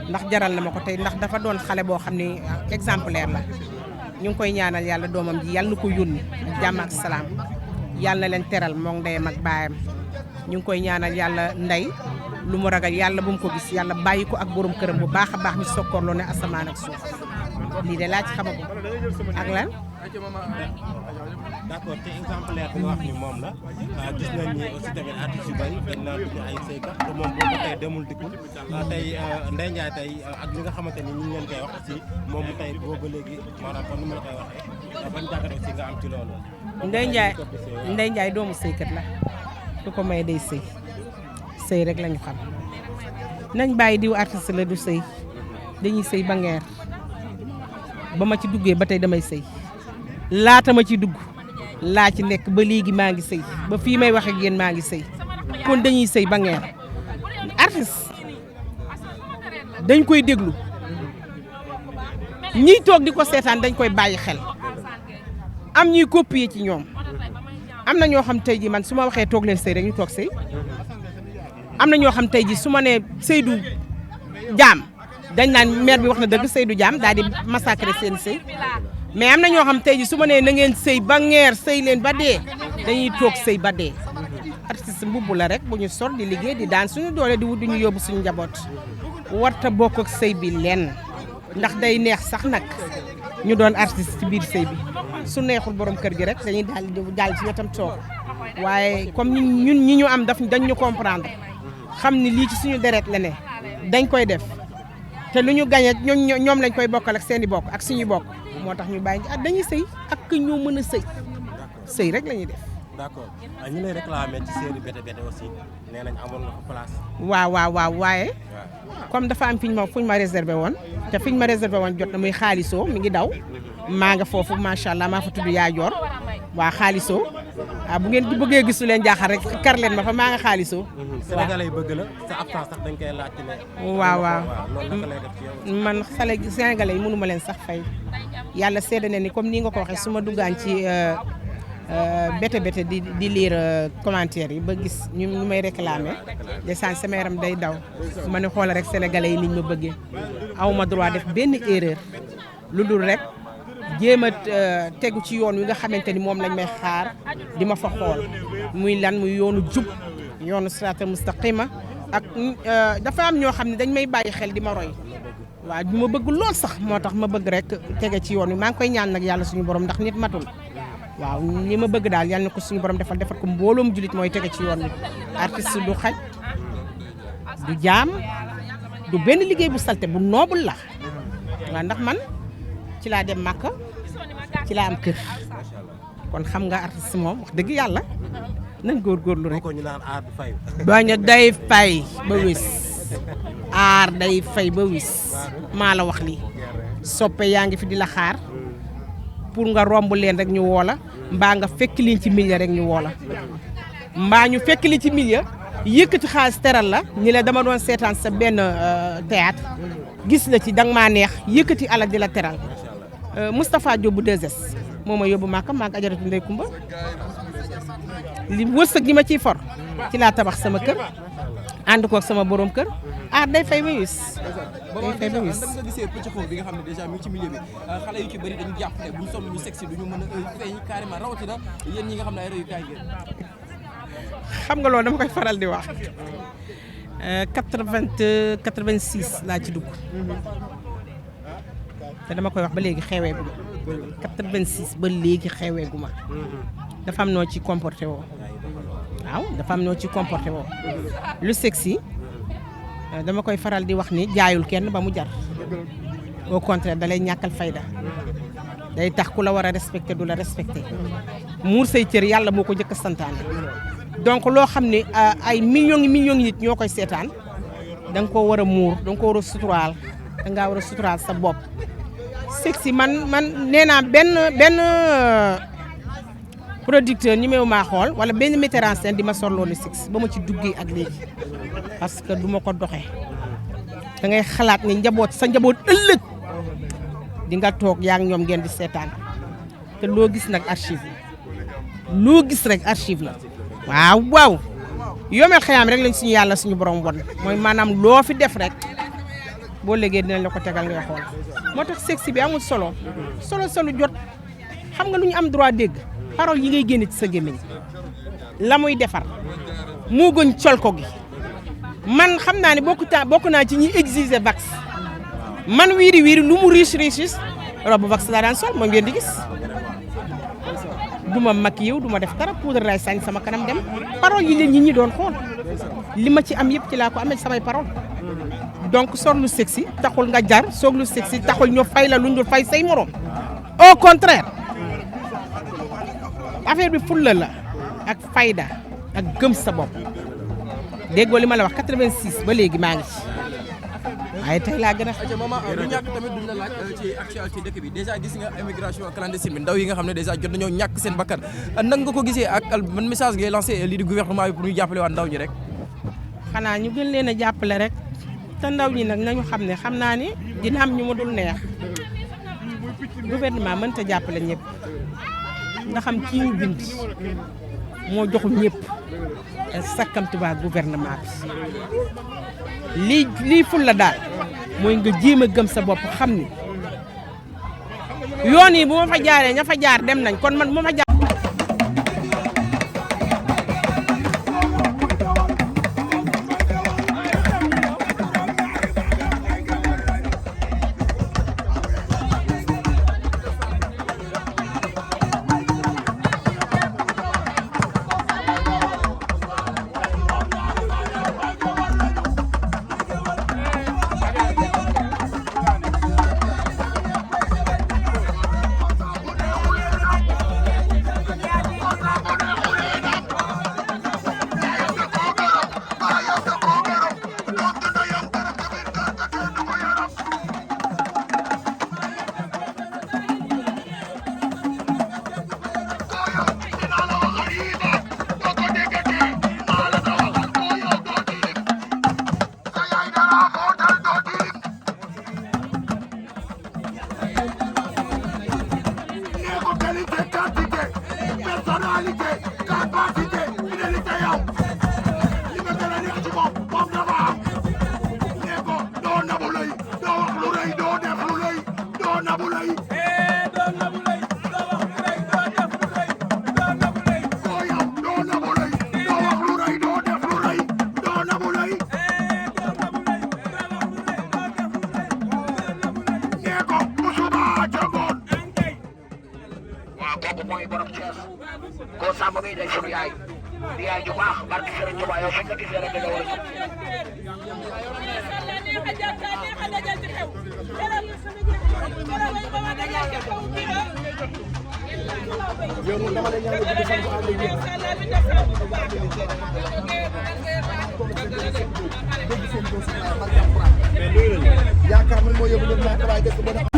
ndax jaral na ma ko tey ndax dafa doon xale boo xam ne exemplaire la ñu ngi koy ñaanal yàlla doomam ji yàlla na ko yónni ak jàmm ak salaam yàlla na leen teral moom ndeyam ak baayam ñu ngi koy ñaanal yàlla ndey lu mu ragal yàlla bu mu ko gis yàlla bàyyi ko ak borom këram bu baax a baax mi sokkoorloo ne asamaan ak suuf lii de laa ci xamagum ak lan. d'accord te exemplaire bi nga wax ni moom la gis nañ ni aussi tamit artistes yu bari dañ naan duñu ay sëykat te moom boobu tey demul dikkul tey Ndeye Ndiaye tey ak li nga xamante ni ñu ngi leen koy wax aussi moom tey boobu ba léegi maanaam kon ni ma la koy waxee ban jàngat aussi nga am ci loolu. Ndeye Ndiaye doomu sëykat la su ko may day sëy sëy rek lañu xam nañ bàyyi diw artiste la du sëy dañuy sëy ba ngeer ba ma ci duggee ba tey damay sëy laata ma ci dugg laa ci nekk ba léegi maa ngi sëy ba fii may wax ak yéen maa ngi sëy kon dañuy sëy ba ngeer artiste dañ koy déglu ñiy toog di ko seetaan dañ koy bàyyi xel am ñuy copier ci ñoom am na ñoo xam tey ji man su ma waxee toog leen sëy rek ñu toog sëy am na ñoo xam tey ji su ma nee Seydou Diam dañ naan maire bi wax na dëgg Seydou Diam daal di massacrer seen sëy mais am na ñoo xam tey ji su ma nee na ngeen sëy ba ngeer sëy leen ba dee dañuy toog sëy ba dee artiste mbubb la rek bu ñu sor di liggéey di daan suñu doole di wut di ñu yóbbu suñu njaboot warta bokk ak sëy bi lenn ndax day neex sax nag ñu doon artiste ci biir sëy bi su neexul borom kër gi rek dañuy daal ci wetam toog waaye comme ñun ñi ñu am dañ ñu comprendre xam ni lii ci suñu deret la ne dañ koy def te lu ñu gañe ñoom lañ koy bokkal ak seen i bokk ak suñuy bokk moo tax ñu bàyyi dañuy sëy ak ñoo mën a sëy rek la ñuy def. d'accord ñu lay réclamer ci série Bété Bété aussi nee nañ amoon na fa place. waaw waaye comme dafa am fuñ ma réservé woon te fiñ ma réservé woon jot na muy xaalisoo mi ngi daw maa nga foofu macha allah maa fa tudd yaa joor waa xaalisoo bu ngeen bëggee gisu leen jaaxal rek kar leen ma fa maa nga xaalisoo. Sénégalais yi bëgg la sa absence sax dañ koy laaj ne. waaw loolu naka lay def ci yow. man Sénégalais yi mënu ma leen sax fay yàlla seede na ni comme nii nga ko waxee su ma duggaan ci Bété Bété di lire commentaire yi ba gis ñu may réclamer desaan sama yaram day daw ma ne xoolal rek sénégalais yi niñ ma bëggee aw ma droit def benn erreur lu dul rek jéem a tegu ci yoon wi nga xamante ni moom lañ may xaar di ma fa xool muy lan muy yoonu jub yoonu siraatal mustaqima ak dafa am ñoo xam ne dañ may bàyyi xel di ma roy waaw du ma bëgg lool sax moo tax ma bëgg rek tege ci yoon wi maa ngi koy ñaan nag yàlla suñu borom ndax nit matul waaw li ma bëgg daal yal na ko suñu borom defal ko mbooloom julit mooy tege ci yoon wi artiste du xaj du jaam du benn liggéey bu salte bu noble la waaw ndax man ci laa dem Màkka ci laa am kër kon xam nga artiste moom wax dëgg yàlla nañ góorgóorlu rek. ñu naan aar du fay. bañ a day fay ba wis aar day fay ba wis maa la wax lii soppe yaa ngi fi di la xaar pour nga romb leen rek ñu woo la mbaa nga fekk leen ci milieu rek ñu woo la mbaa ñu fekk li ci milieu yëkkati xaalis teral la ñi la dama doon seetaan sa benn théâtre gis la ci danga maa neex yëkkati ala di la teral Moustapha Diop bu 2S moo ma yóbbu Màkka maa ngi ajaratu Ndey Kumba li wërsëg gi ma ciy for ci laa tabax sama kër ànd koog sama borom kër day fay ba wis day fay ba wis. ba nga gisee pëcc xoo bi nga xam ne déjà mi ngi ci milieu bi xale yu ci bëri dañu jàpp ne buñ sol ñu sexy duñu mën a feeñ carrément rawatina yéen ñi nga xam ne ay royukaay ngeen. xam nga loolu dama koy faral di wax 86 laa ci dugg te dama koy wax ba léegi xeweegu ma 86 ba léegi xeweegu ma dafa am noo ci comporté woo waaw dafa am noo ci comporté woo lu sexy dama koy faral di wax ni jaayul kenn ba mu jar au contraire da lay ñàkkal fayda day tax ku la war a respecté du la respecté muur say cër yàlla moo ko njëkk a santaane donc loo xam ne ay millions nit ñoo koy seetaan da nga koo war a muur da nga ko war a suturaal da ngaa war a suturaal sa bopp sexy man nee naa benn producteur ñi meew maa xool wala benn metteur en scène di ma sorloo ni six ba ma ci duggee ak léegi parce que du ma ko doxee da ngay xalaat ni sa njaboot ëllëg di nga toog yaa ngi ñoom ngeen di seetaan te loo gis nag archive la loo gis rek archive la waaw yoomeel xëyaam rek lañ suñu yàlla suñu borom won mooy maanaam loo fi def rek boo léegi dinañ la ko tegal ngay xool moo tax sexy bi amul solo jot xam nga lu ñu am droit dégg parole yi ngay génne ci sa gémmiñ la muy defar moo gën col ko gi man xam naa ne bokk naa ci ñi exiger vax man wiiri wiiri lu mu riche robe vax laa daan sol mooy ngeen di gis du ma maquillé du ma def dara poudre lay sañ sama kanam dem parole yi leen ñi doon xool li ma ci am yëpp ci laa ko amee samay parole donc sol lu sexy taxul nga jar soog lu sexy taxul ñu fay la lu ñu fay say morom au contraire affaire bi fulla la ak fayda ak gëm sa bopp déggoo li ma la wax 86 ba léegi maa ngi ci waaye tey laa gën a xam. maman du ñàkk tamit duñ la laaj ci actualité dëkk bi déjà gis nga immigration clandestine bi ndaw yi nga xam ne déjà jot nañoo ñàkk seen bakkan nag nga ko gisee ak ban message ngay lancé lii di gouvernement bi pour ñu jàppale waa ndaw ñi rek. xanaa ñu gën leen a jàppale rek te ndaw ñi nag nañu xam ne xam naa ni dina am ñu ma dul neex gouvernement mënta jàppale ñëpp nga xam kii ñu bind moo joxul ñëpp sakkamtuwaa gouvernement bi lii ful la daal mooy nga jéem a gëm sa bopp xam ni yoon yi bu ma fa jaaree ña fa jaar dem nañ kon man bu ma fa jaar yaakaar man moo yóbbu leen naa waaye dëkk ba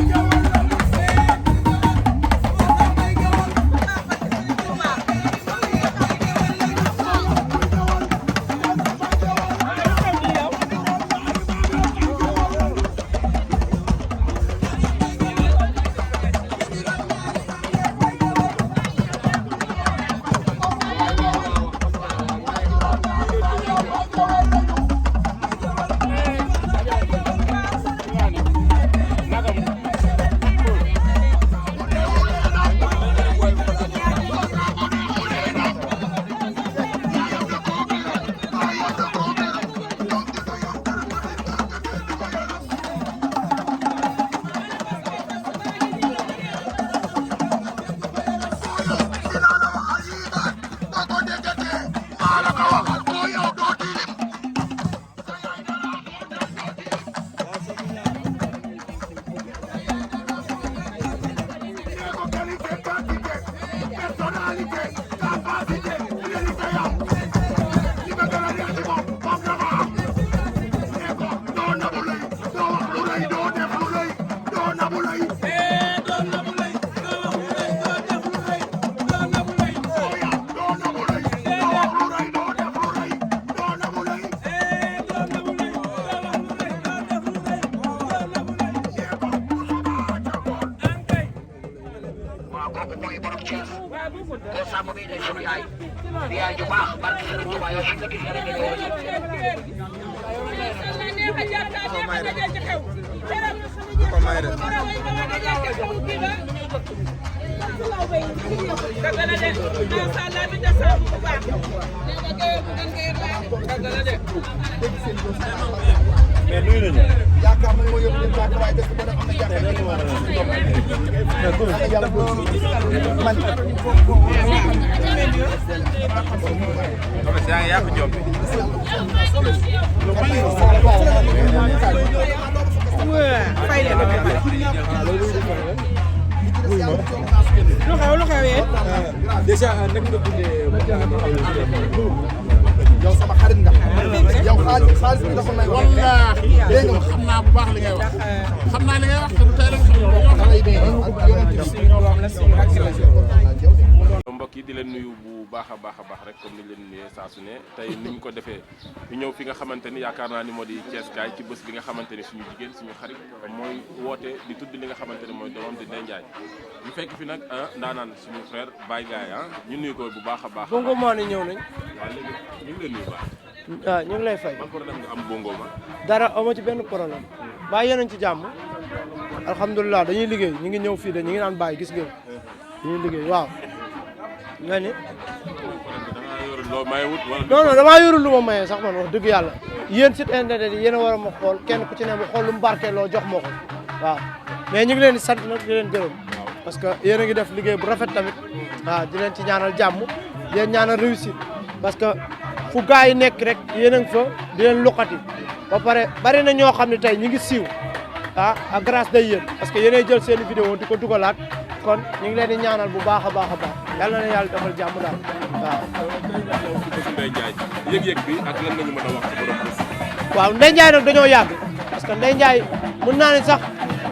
Dëgg la de mais nuyu nañu. yaakaar nañu ma yóbbu leen baax waaye dëkk bu ne am na yaakaar nañu ma lu xew yéen. déjà nag nga dundee yow sama xarit nga. yow xaalis bi dafa may wax. dégg nga xam naa bu baax li ngay wax. xam naa li ngay wax te du tey la mbokk yi di leen nuyu bu baax a baax rek comme ni leen nuyee saa su ne tey ni ñu ko defee ñu ñëw fi nga xamante ni yaakaar naa ni moo di Thiès kaay ci bés bi nga xamante ni suñu jigéen suñu xarit mooy woote di tudd li nga xamante ni mooy doomam di Ndeye Ndiaye ñu fekk fi nag ndaanaan suñu frère Baye Gaye ñu nuyu ko bu baax a baax. bongo maa ni ñëw nañ. waaw léegi ñu ngi leen nuyu baax. waaw ñu ngi lay fay. ban problème nga am bongo ma. dara amoo ci benn problème. bàyyi yéen ci jàmm. alhamdulilah dañuy liggéey ñu ngi ñëw fii de ñu ngi naan bàyyi gis ngeen. dañuy liggéey waaw. nga ni. non non damaa yorul lu ma maye sax man wax dëgg yàlla yéen site internet yi yéen a war a ma xool kenn ku ci ne ma xool lu mu barkeeloo jox ma ko waaw mais ñu ngi leen di sant nag di leen gërëm parce que yéen a ngi def liggéey bu rafet tamit waaw di leen ci ñaanal jàmm di leen ñaanal réussite parce que fu gars yi nekk rek yéen a ngi fa di leen luqati ba pare bari na ñoo xam ne tey ñu ngi siiw ah ak grâce day yéen parce que yéenay jël seen vidéo di ko dugalaat kon ñu ngi leen di ñaanal bu baax a baax a baax yàlla na yàlla defal jàmm daal waaw. Ndeye Ndiaye yëg-yëg bi ak lan la ñu mën a wax ci borom bés. waaw Ndeye Ndiaye nag dañoo yàgg parce que Ndeye Ndiaye mën naa ne sax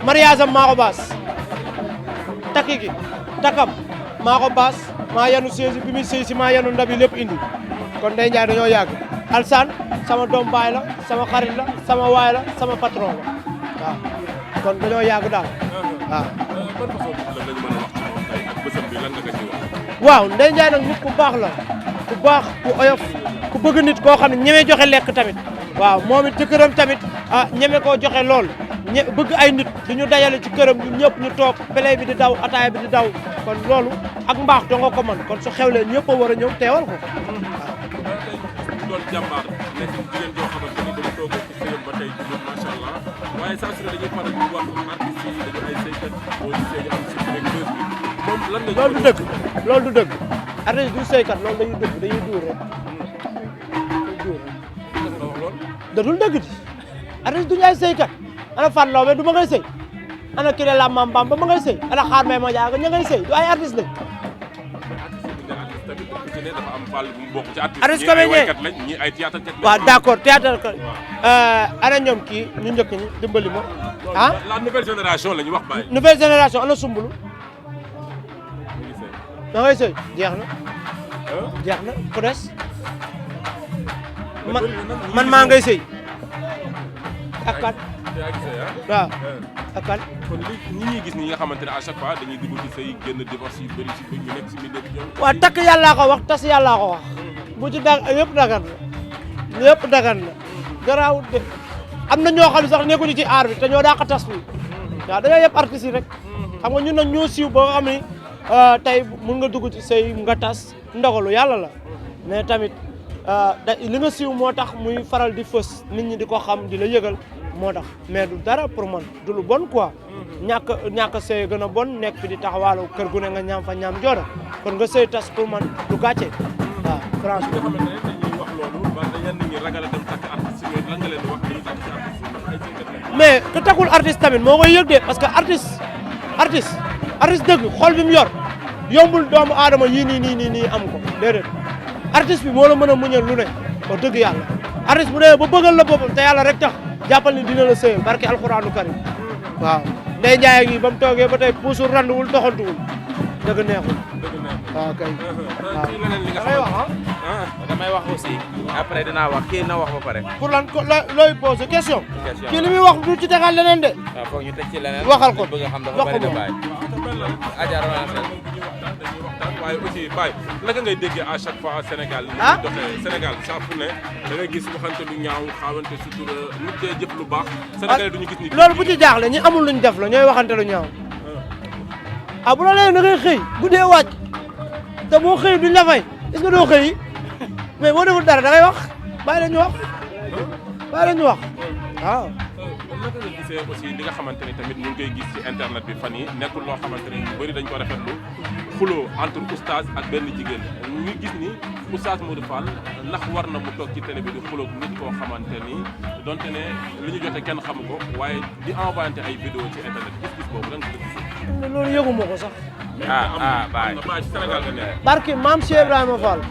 mariage am maa ko baas takki gi takkam maa ko baas maa yanu séesi bi muy sëy si maa yanu ndab yi lépp indi kon Ndeye Ndiaye dañoo yàgg Alsaan sama doom baay la sama xarit la sama waay la sama patron la waaw kon dañoo yàgg daal waaw. ban façon la ñu mën a wax ci moom tey ak bésam bi lan nga ko ci wax. waaw Ndeye Ndiaye nag nit ku baax la ku baax ku oyof ku bëgg nit koo xam ne ñeme joxe lekk tamit waaw moom it jëkkëram tamit ah ñeme koo joxe lool bëgg ay nit di ñu dajale ci këram ñun ñëpp ñu toog peley bi di daw ataaya bi di daw kon loolu ak mbaax doo nga ko mën kon su xewlee ñëpp a war a ñëw teewal ko. doon jàmbaar nekk jigéen joo xamante ni dañu toog ci sëyam ba tey jii macha allah waaye saa su ne dañuy faral di wax artistes yi dañu ay saykat boo gisee ñu am si rek bés bi moom lan la. loolu du dëgg loolu du dëgg artiste du saykat loolu dañuy dëgg dañuy duur rek da dul dëgg di artiste duñu ay saykat ana Fatou Laobé du ma ngay sëy ana Kile la Mam Bam ba ma ngay sëy ana xaar may ma jaaga ña ngay sëy du ay artiste lañ. artiste comédien ñi ay théâtre kat waaw d'accord théâtre kat ana ñoom kii ñu njëkk ñi dimbali ma ah. la nouvelle génération la ñu wax Baye. nouvelle génération ana Sumbulu. da ngay sëy jeex na. jeex na ku des. man maa ngay sëy. ak kan. waaw ak kan. kon li ñi ñuy gis ni nga xamante ne à chaque fois dañuy dugg ci sëy génn divorce yu bëri ci ñu nekk ci milieu bi. waaw takk yàllaa ko wax tas yàllaa ko wax bu ci yëpp dagan la yëpp dagan la garaawut de am na ñoo xam ne sax nekkuñu ci aar bi te ñoo dàq tas fii waaw dañoo yëpp artistes yi rek xam nga ñun nag ñoo siiw ba nga xam ni tey mun nga dugg ci sëy nga tas ndogalu yàlla la mais tamit li nga siiw moo tax muy faral di fës nit ñi di ko xam di la yëgal moo tax mais du dara pour man du lu bon quoi ñàkk sëy gën a bon nekk fi di taxawaalu kër gu ne nga ñaam fa ñaam jooda kon nga sëy tas pour man du gàcce waaw franchement. nga xamante ne dañuy wax loolu ba yenn ñi ragal a dem takk artiste yi lan nga leen di wax dañuy takk ci artiste yi ndax ay sëykat lañ. mais ku takkul artiste tamit moo koy yëg de parce que artiste dëgg xol bi mu yor yombul doomu aadama yii nii am ko déedéet artiste bi moo la mën a muñal lu ne wax dëgg yàlla artiste bu demee ba bëggal la boppam te yàlla rek tax jàppal ni dina la sëyal barke alxuraanu karim waaw Ndeye Ndiaye gi ba mu toogee ba tey puusul randuwul doxantuwul dëgg neexul waaw kay waaw damay wax aussi après dinaa wax kii na wax ba pare pour lan looy posé question kii li muy wax du ci tegaat leneen de waaw foog ñu teg ci leneen waxal ko bëgg xam dafa bari da bàyyi waaye aussi Baye naka ngay déggee à chaque fois Sénégal li ñuy doxee Sénégal saa fu ne da ngay gis waxante lu ñaaw xaawante sutura nit dee jëf lu baax Sénégal duñu gis ni loolu bu ci jaaxle ñi amul luñ def la ñooy waxante lu ñaaw bu la leen da ngay xëy bu dee wàcc te boo xëy duñ la fay est-ce que doo xëy mais boo deful dara da ngay wax bàyyi la ñu wax bàyyi la ñu wax waaw. naka nga gisee aussi li nga xamante ni tamit ñu ngi koy gis ci internet bi fan yi nekkul loo xamante ni ñu bëri dañ ko rafetlu xuloo entre oustaz ak benn jigéen ñu gis ni oustaz Modou Fall ndax war na mu toog ci télé bi di xuloo nit koo xamante ni donte ne li ñu jote kenn xamu ko waaye di envoyé ay vidéo ci internet gis-gis boobu lan nga ko gisee. loolu yëguma ko sax. baay ci Sénégal nga ne. barke maam Cheikh Ibrahima Fall.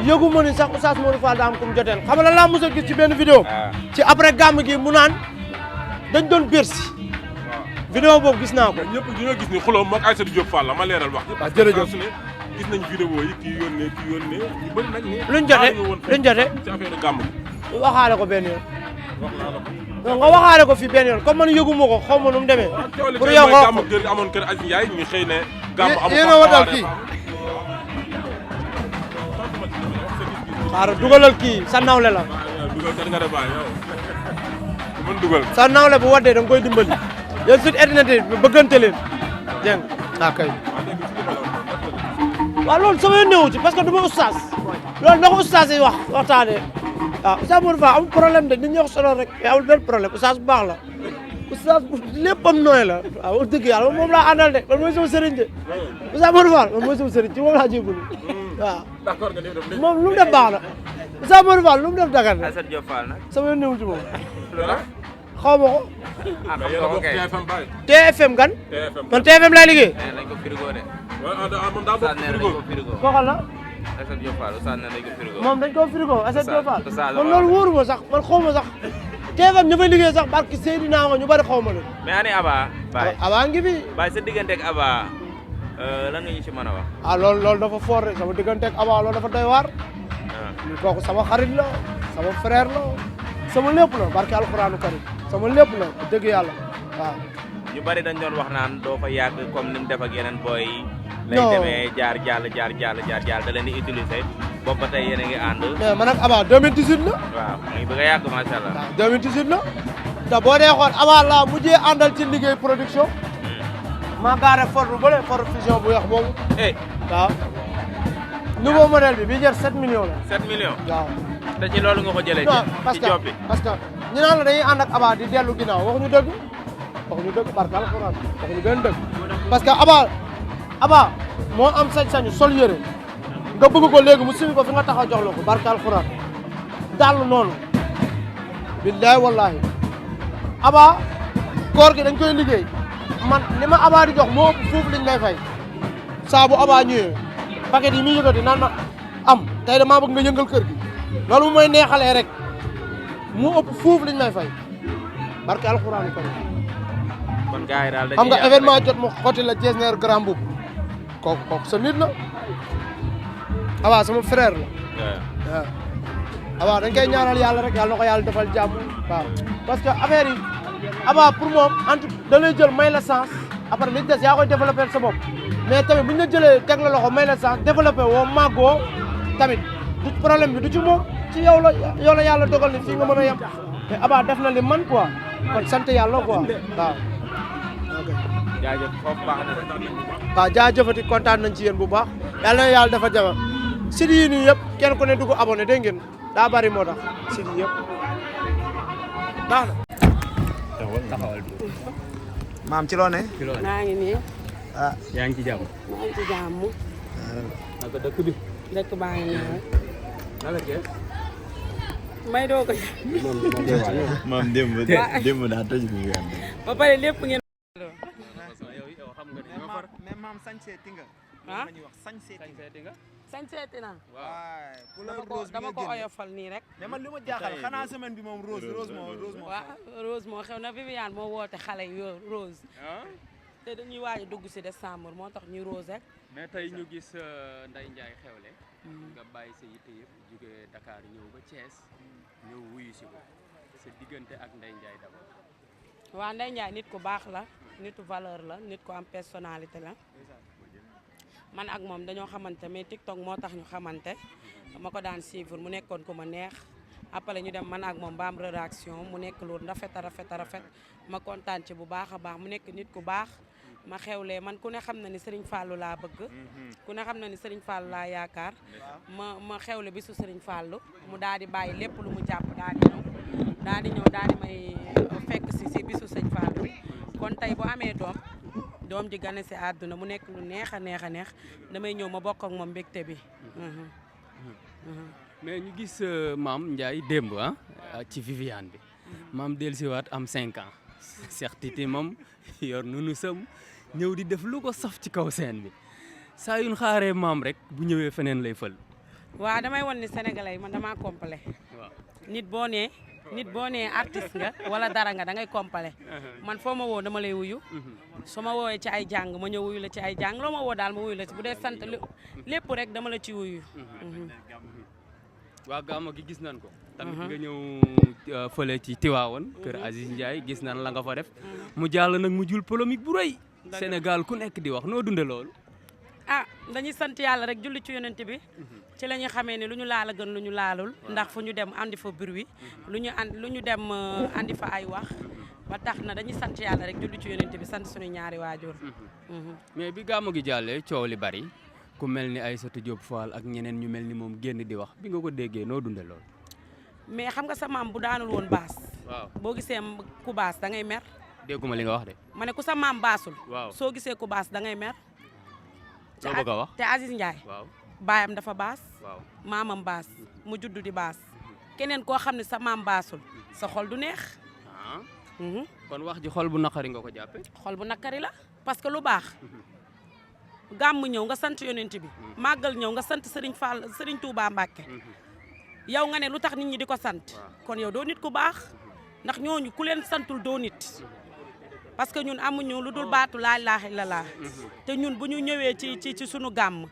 yëguma ni sax oustaz Modou Fall daa am ku mu joteel xam nga lan laa mos a gis ci benn vidéo. ci après gàmm gi mu naan dañ doon bersi. vidéo boobu gis naa ko. ñëpp dañoo gis ni xuloo moog Aïssatou Diop Fall la ma leeral wax. waaw jërëjëf su ne gis nañ vidéo yi kii yónnee ñu bëri nag ni. luñ jote ci affaire gàmm gi. waxaale ko benn yoon. wax naa la ko. non nga waxaale ko fii benn yoon comme man yëguma ko xaw ma nu mu demee. pour yow nga gàmm kër amoon kër Aziz Ndiaye ñu xëy ne. gàmm amul yéen a wadal kii. xaaral dugalal kii sa nawle la. dugal kat nga de bàyyi yow. mën dugal. sa nawle bu waddee da nga koy dimbali. yéen site internet bi bëggante leen. dégg nga kay. waaw loolu sama yoon newu ci parce que du ma oustaz. loolu na ko oustaz yi wax waxtaanee. waaw oustaz Modou Fall amul problème de nit ñi wax solo rek mais amul benn problème oustaz bu baax la. oustaz bu léppam nooy la waaw wax dëgg yàlla moom laa àndal de man mooy sama sëriñ de. oustaz Modou Fall man mooy sama sëriñ ci moom laa jébbalu waaw. d'accord nga def moom lu mu def baax na oustaz Modou Fall lu mu def dagan na. Aïssatou Diop Fall nag. sama yoon newu ci moom. xaw ma ko. ah xam nga ko kay TFM gan. man TFM lay liggéey. nee nañ ko frigo de. moom daa bokk frigo. kooxal la. Aïssatou Diop Fall oustaz nee nañ ko frigo. moom dañ ko frigo Aïssatou Diop Fall. oustaz man loolu wóoruma sax man xaw ma sax. TFM ñu fay liggéey sax barki Seydina nga ñu bari xaw ma leen. mais ani Aba. Baye Aba ngi fi. Baye sa diggante ak Aba lan nga ñu ci mën a wax. ah loolu dafa fort rek sama diggante ak Aba loolu dafa doy waar. kooku sama xarit la sama frère la sama lépp la barki alxuraanu karim sama lépp la dëgg yàlla waaw. ñu bari dañ doon wax naan doo fa yàgg comme ni mu def ak yeneen booy yi. lay demee jaar da leen di utiliser boobu ba tey yéen a ngi ànd. mais man ak Aba 2018 la. waaw mu ngi bëgg a yàgg macha allah. waaw 2018 la. te boo dee xool Aba laa mujjee àndal ci liggéey production. maa gaare Ford bu bële Ford Fusion bu weex boobu. waaw. nouveau modèle bi jar 7 millions la. 7 millions. waaw. te ci loolu nga ko jëlee. ci job bi parce que ñu naan la dañuy ànd ak Aba di dellu ginnaaw waxuñu dëgg. waxuñu dëgg barke alxuraan waxuñu benn dëgg. parce que Aba moo am sañ-sañu sol yére nga bëgg ko léegi mu simi ko fi nga taxaw jox la ko barke alxuraan dàll noonu. billahi wallahi Aba koor gi dañ koy liggéey man li ma Aba di jox moo ëpp foofu liñ may fay saa bu Aba ñëwee paquet yi muy yëkkati naan ma am tey damaa bëgg nga yëngal kër gi loolu mu may neexalee rek moo ëpp foofu liñ may fay barke alxuraan ko kon gars yi daal dañuy xam nga événement jot mu xotti la Getzner grand boub kooku sa nit la Aba sama frère la waaw Aba dañ koy ñaanal yàlla rek yàlla na ko yàlla defal jàmm waaw parce que affaire yi Aba pour moom entre da lay jël may la sens après li des yaa koy développé sa bopp mais tamit bu ñu la jëlee teg la loxo may la sens développé woo màggoo tamit du problème bi du ci moom ci yow la yàlla dogal ni fii nga mën a yem mais Aba def na li man quoi kon sant yàlla quoi waaw. jaajëf foofu baax na. waaw jaajëfati kontaan nañ ci yéen bu baax yàlla na yàlla dafa jama site yi nii yëpp kenn ku ne dugg abonné dégg ngeen daa bari moo tax site yi yëpp baax na. taxawal maam ci loo ne. maa ngi nii. ah yaa ngi ci jàmm. maa ngi ci jàmm. naka dëkk bi. dëkk baa ngi nii rek. naka Thiès. may doo ko. maam démb daa tëj bi nga ba pare lépp ngeen. mais maam sañseeti nga. ah la ñuy wax sañseeti nga. sañseeti naa. waaw couleur rose bi dama nga ko génne. oyofal nii rek. mais man li ma jaaxal xanaa semaine bi moom rose moo. waaw rose moo xew na Viviane moo woote xale yi rose. te dañuy waaj a dugg si décembre moo tax ñuy rose rek. mais tey ñu gis Ndeye Ndiaye xewle. nga bàyyi sa yitte yëpp jóge Dakar ñëw ba Thiès ñëw wuyu si ko sa diggante ak Ndeye Ndiaye d'abord. waaw Ndeye Ndiaye nit ku baax la nitu valeur la nit ku am personnalité la. man ak moom dañoo xamante mais TikTok moo tax ñu xamante ma ko daan suivre mu nekkoon ku ma neex après ñu dem man ak moom ba am réaction mu nekk loolu rafet a rafet ma kontaan ci bu baax a baax mu nekk nit ku baax ma xewlee man ku ne xam na ni Serigne Fallou laa bëgg ku ne xam na ni Serigne Fallou laa yaakaar ma xewle bisu Serigne Fallou mu daal di bàyyi lépp lu mu jàpp daal di ñëw daal di may fekk si bisu Serigne Fallou kon tey bu amee doom ji gane si àdduna mu nekk lu neex a neex damay ñëw ma bokk ak moom mbégte bi mais ñu gis maam Ndiaye démb ci Viviane bi maam dellusiwaat am 5 ans Cheikh Titi moom yor nunu sam ñëw di def lu ko saf ci kaw scène bi saa yuñ xaaree maam rek bu ñëwee feneen lay fël. waaw damay won ni sénégalais yi man damaa complet nit boo nee artiste nga wala dara nga da ngay complet man foo ma woo dama lay wuyu su ma woowee ci ay jàng ma ñëw wuyu la ci ay jàng loo ma woo daal ma wuyu la ci bu dee sant lépp rek dama la ci wuyu. waa gàmmu gi gis nañ ko. tamit nga ñëw fële ci Tiwaawoon kër Aziz Ndiaye gis nañ la nga fa def mu jàll nag mu jul polémique bu rëy. Sénégal ku nekk di wax noo dunde loolu. dañuy sant yàlla rek julli ci yonent bi ci la ñu xamee ne lu ñu laal a gën lu ñu laalul ndax fu ñu dem andi fa bruit lu ñu dem andi fa ay wax ba tax na dañuy sant yàlla rek julli ci yonent bi sant suñu ñaari waajur. mais bi gàmmu gi jàllee coow li bari ku mel ni Aïssatou Diop Fall ak ñeneen ñu mel ni moom génn di wax bi nga ko déggee noo dunde loolu. mais xam nga sa maam bu daanul woon baas. waaw boo gisee ku baas da ngay mer. dégguma li nga wax de. ma ne ku sa maam baasul. waaw soo gisee ku baas da ngay mer. loo bëgg a wax te Aziz Ndiaye. waaw baayam dafa baas. waaw maamam baas mu juddu di baas. keneen koo xam ne sa maam baasul sa xol du neex. kon wax ji xol bu naqari nga ko jàppe xol bu naqari la parce que lu baax. gàmm ñëw nga sant yonent bi. màggal ñëw nga sant Serigne Fall Serigne Touba Mbacke. yow nga ne lu tax nit ñi di ko sant. kon yow doo nit ku baax. ndax ñooñu ku leen santul doo nit. parce que ñun amuñu lu dul baatu laa ilaaha illallaah te ñun bu ñu ñëwee ci sunu gàmm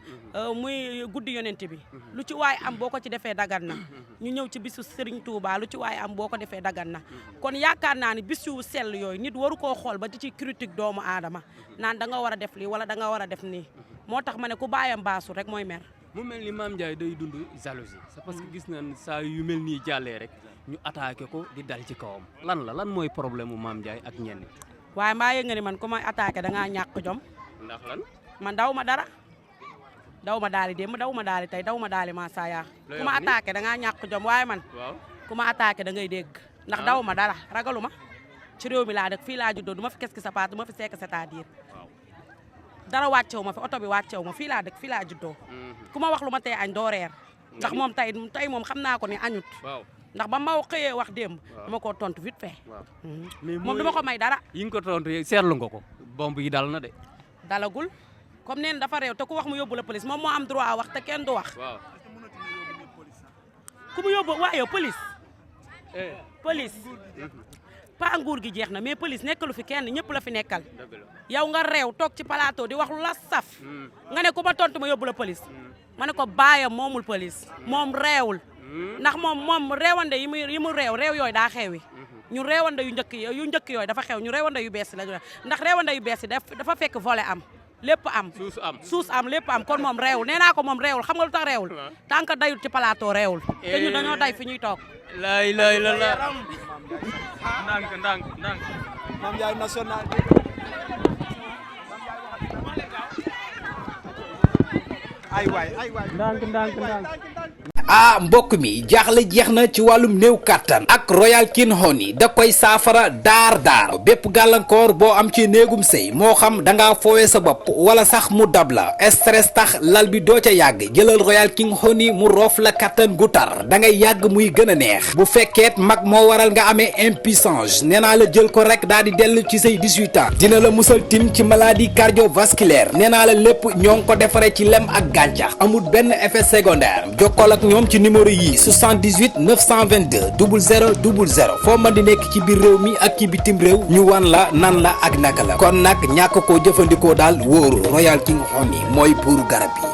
muy guddi yonent bi lu ci waay am boo ko ci defee dagan na ñu ñëw ci bisu Serigne Touba lu ci waay am boo ko defee dagan na kon yaakaar naa ni bis yu sell yooyu nit waru koo xool ba di ci critique doomu aadama naan da nga war a def lii wala da nga war a def nii moo tax ma ne ku baayam baasu rek mooy mer. mu mel ni Mame Ndiaye day dund jalousie c'est parce que gis nañ saa yu mel nii jàllee rek ñu attaqué ko di dal ci kawam lan mooy problème mu Mame Ndiaye ak ñenn. waaye mbaa yëg nga ni man ku may attaqué da ngaa ñàkk jom. ndax lan. man daw ma dara daw ma daali démb daw ma daali tey daw ma daali Masaya. ku ma attaqué da ngaa ñàkk jom waaye man. waaw ku ma attaqué da ngay dégg. ndax daw ma dara ragalu ma ci réew mi laa dëkk fii laa juddoo du ma fi kes ki sa paat du ma fi sekk c'est-à-dire. dara wàccewu ma fi oto bi wàccewu ma fii laa dëkk fii laa juddoo. ku ma wax lu ma tee añ doo reer. ndax moom tey moom xam naa ko ni añut. ndax ba ma xëyee wax démb. dama koo tontu vite fait. moom dama ko may dara. yi nga ko tontu seetlu nga ko. bomb yi dal na de. dalagul comme neen dafa réew te ku wax mu yóbbu la police moom moo am droit wax te kenn du wax. ku mu yóbbu waa yow police. police. pas nguur gi jeex na mais police nekkalu fi kenn ñëpp la fi nekkal. yow nga réew toog ci plateau di wax lu la saf. nga ne ku ma tontu ma yóbbu la police. ma ne ko baayam moomul police moom réewul. ndax moom réewande yi mu réew yooyu daa xewi ñu réewande yu njëkk yooyu dafa xew ñu réewande yu bees la ndax réewande yu bees yi dafa fekk volet am lépp am suus am lépp am kon moom réewul nee naa ko moom réewul xam nga lu tax réewul tant que dayul ci plateau réewul te ñu dañoo day fi ñuy toog lay la ndànk Mame Ndiaye national ay waay ndànk mbokk mi jaaxle jeex na ci wàllum néew kàttan ak Royal King Honey da koy saafara daar bépp gàllankoor boo am ci néegum sëy moo xam da ngaa foowee sa bopp wala sax mu dab la stress tax lal bi doo ca yàgg jëlal Royal King Honey mu roof la kàttan gu tar da ngay yàgg muy gën a neex bu fekkeet mag moo waral nga amee impuissance nee naa la jël ko rek daal di dellu ci say 18 ans dina la musal tim ci maladie cardiovasculaire nee naa la lépp ñoo ngi ko defaree ci lem ak gàncax amul benn effet secondaire jokkool ak ñoom ci numéro yi 78 922 00 00 foo mën di nekk ci biir réew mi ak ci bitim réew ñu wan la nan la ak naka la kon nag ñàkk koo jëfandikoo daal wóoru Royal King Honey mooy buuru garab yi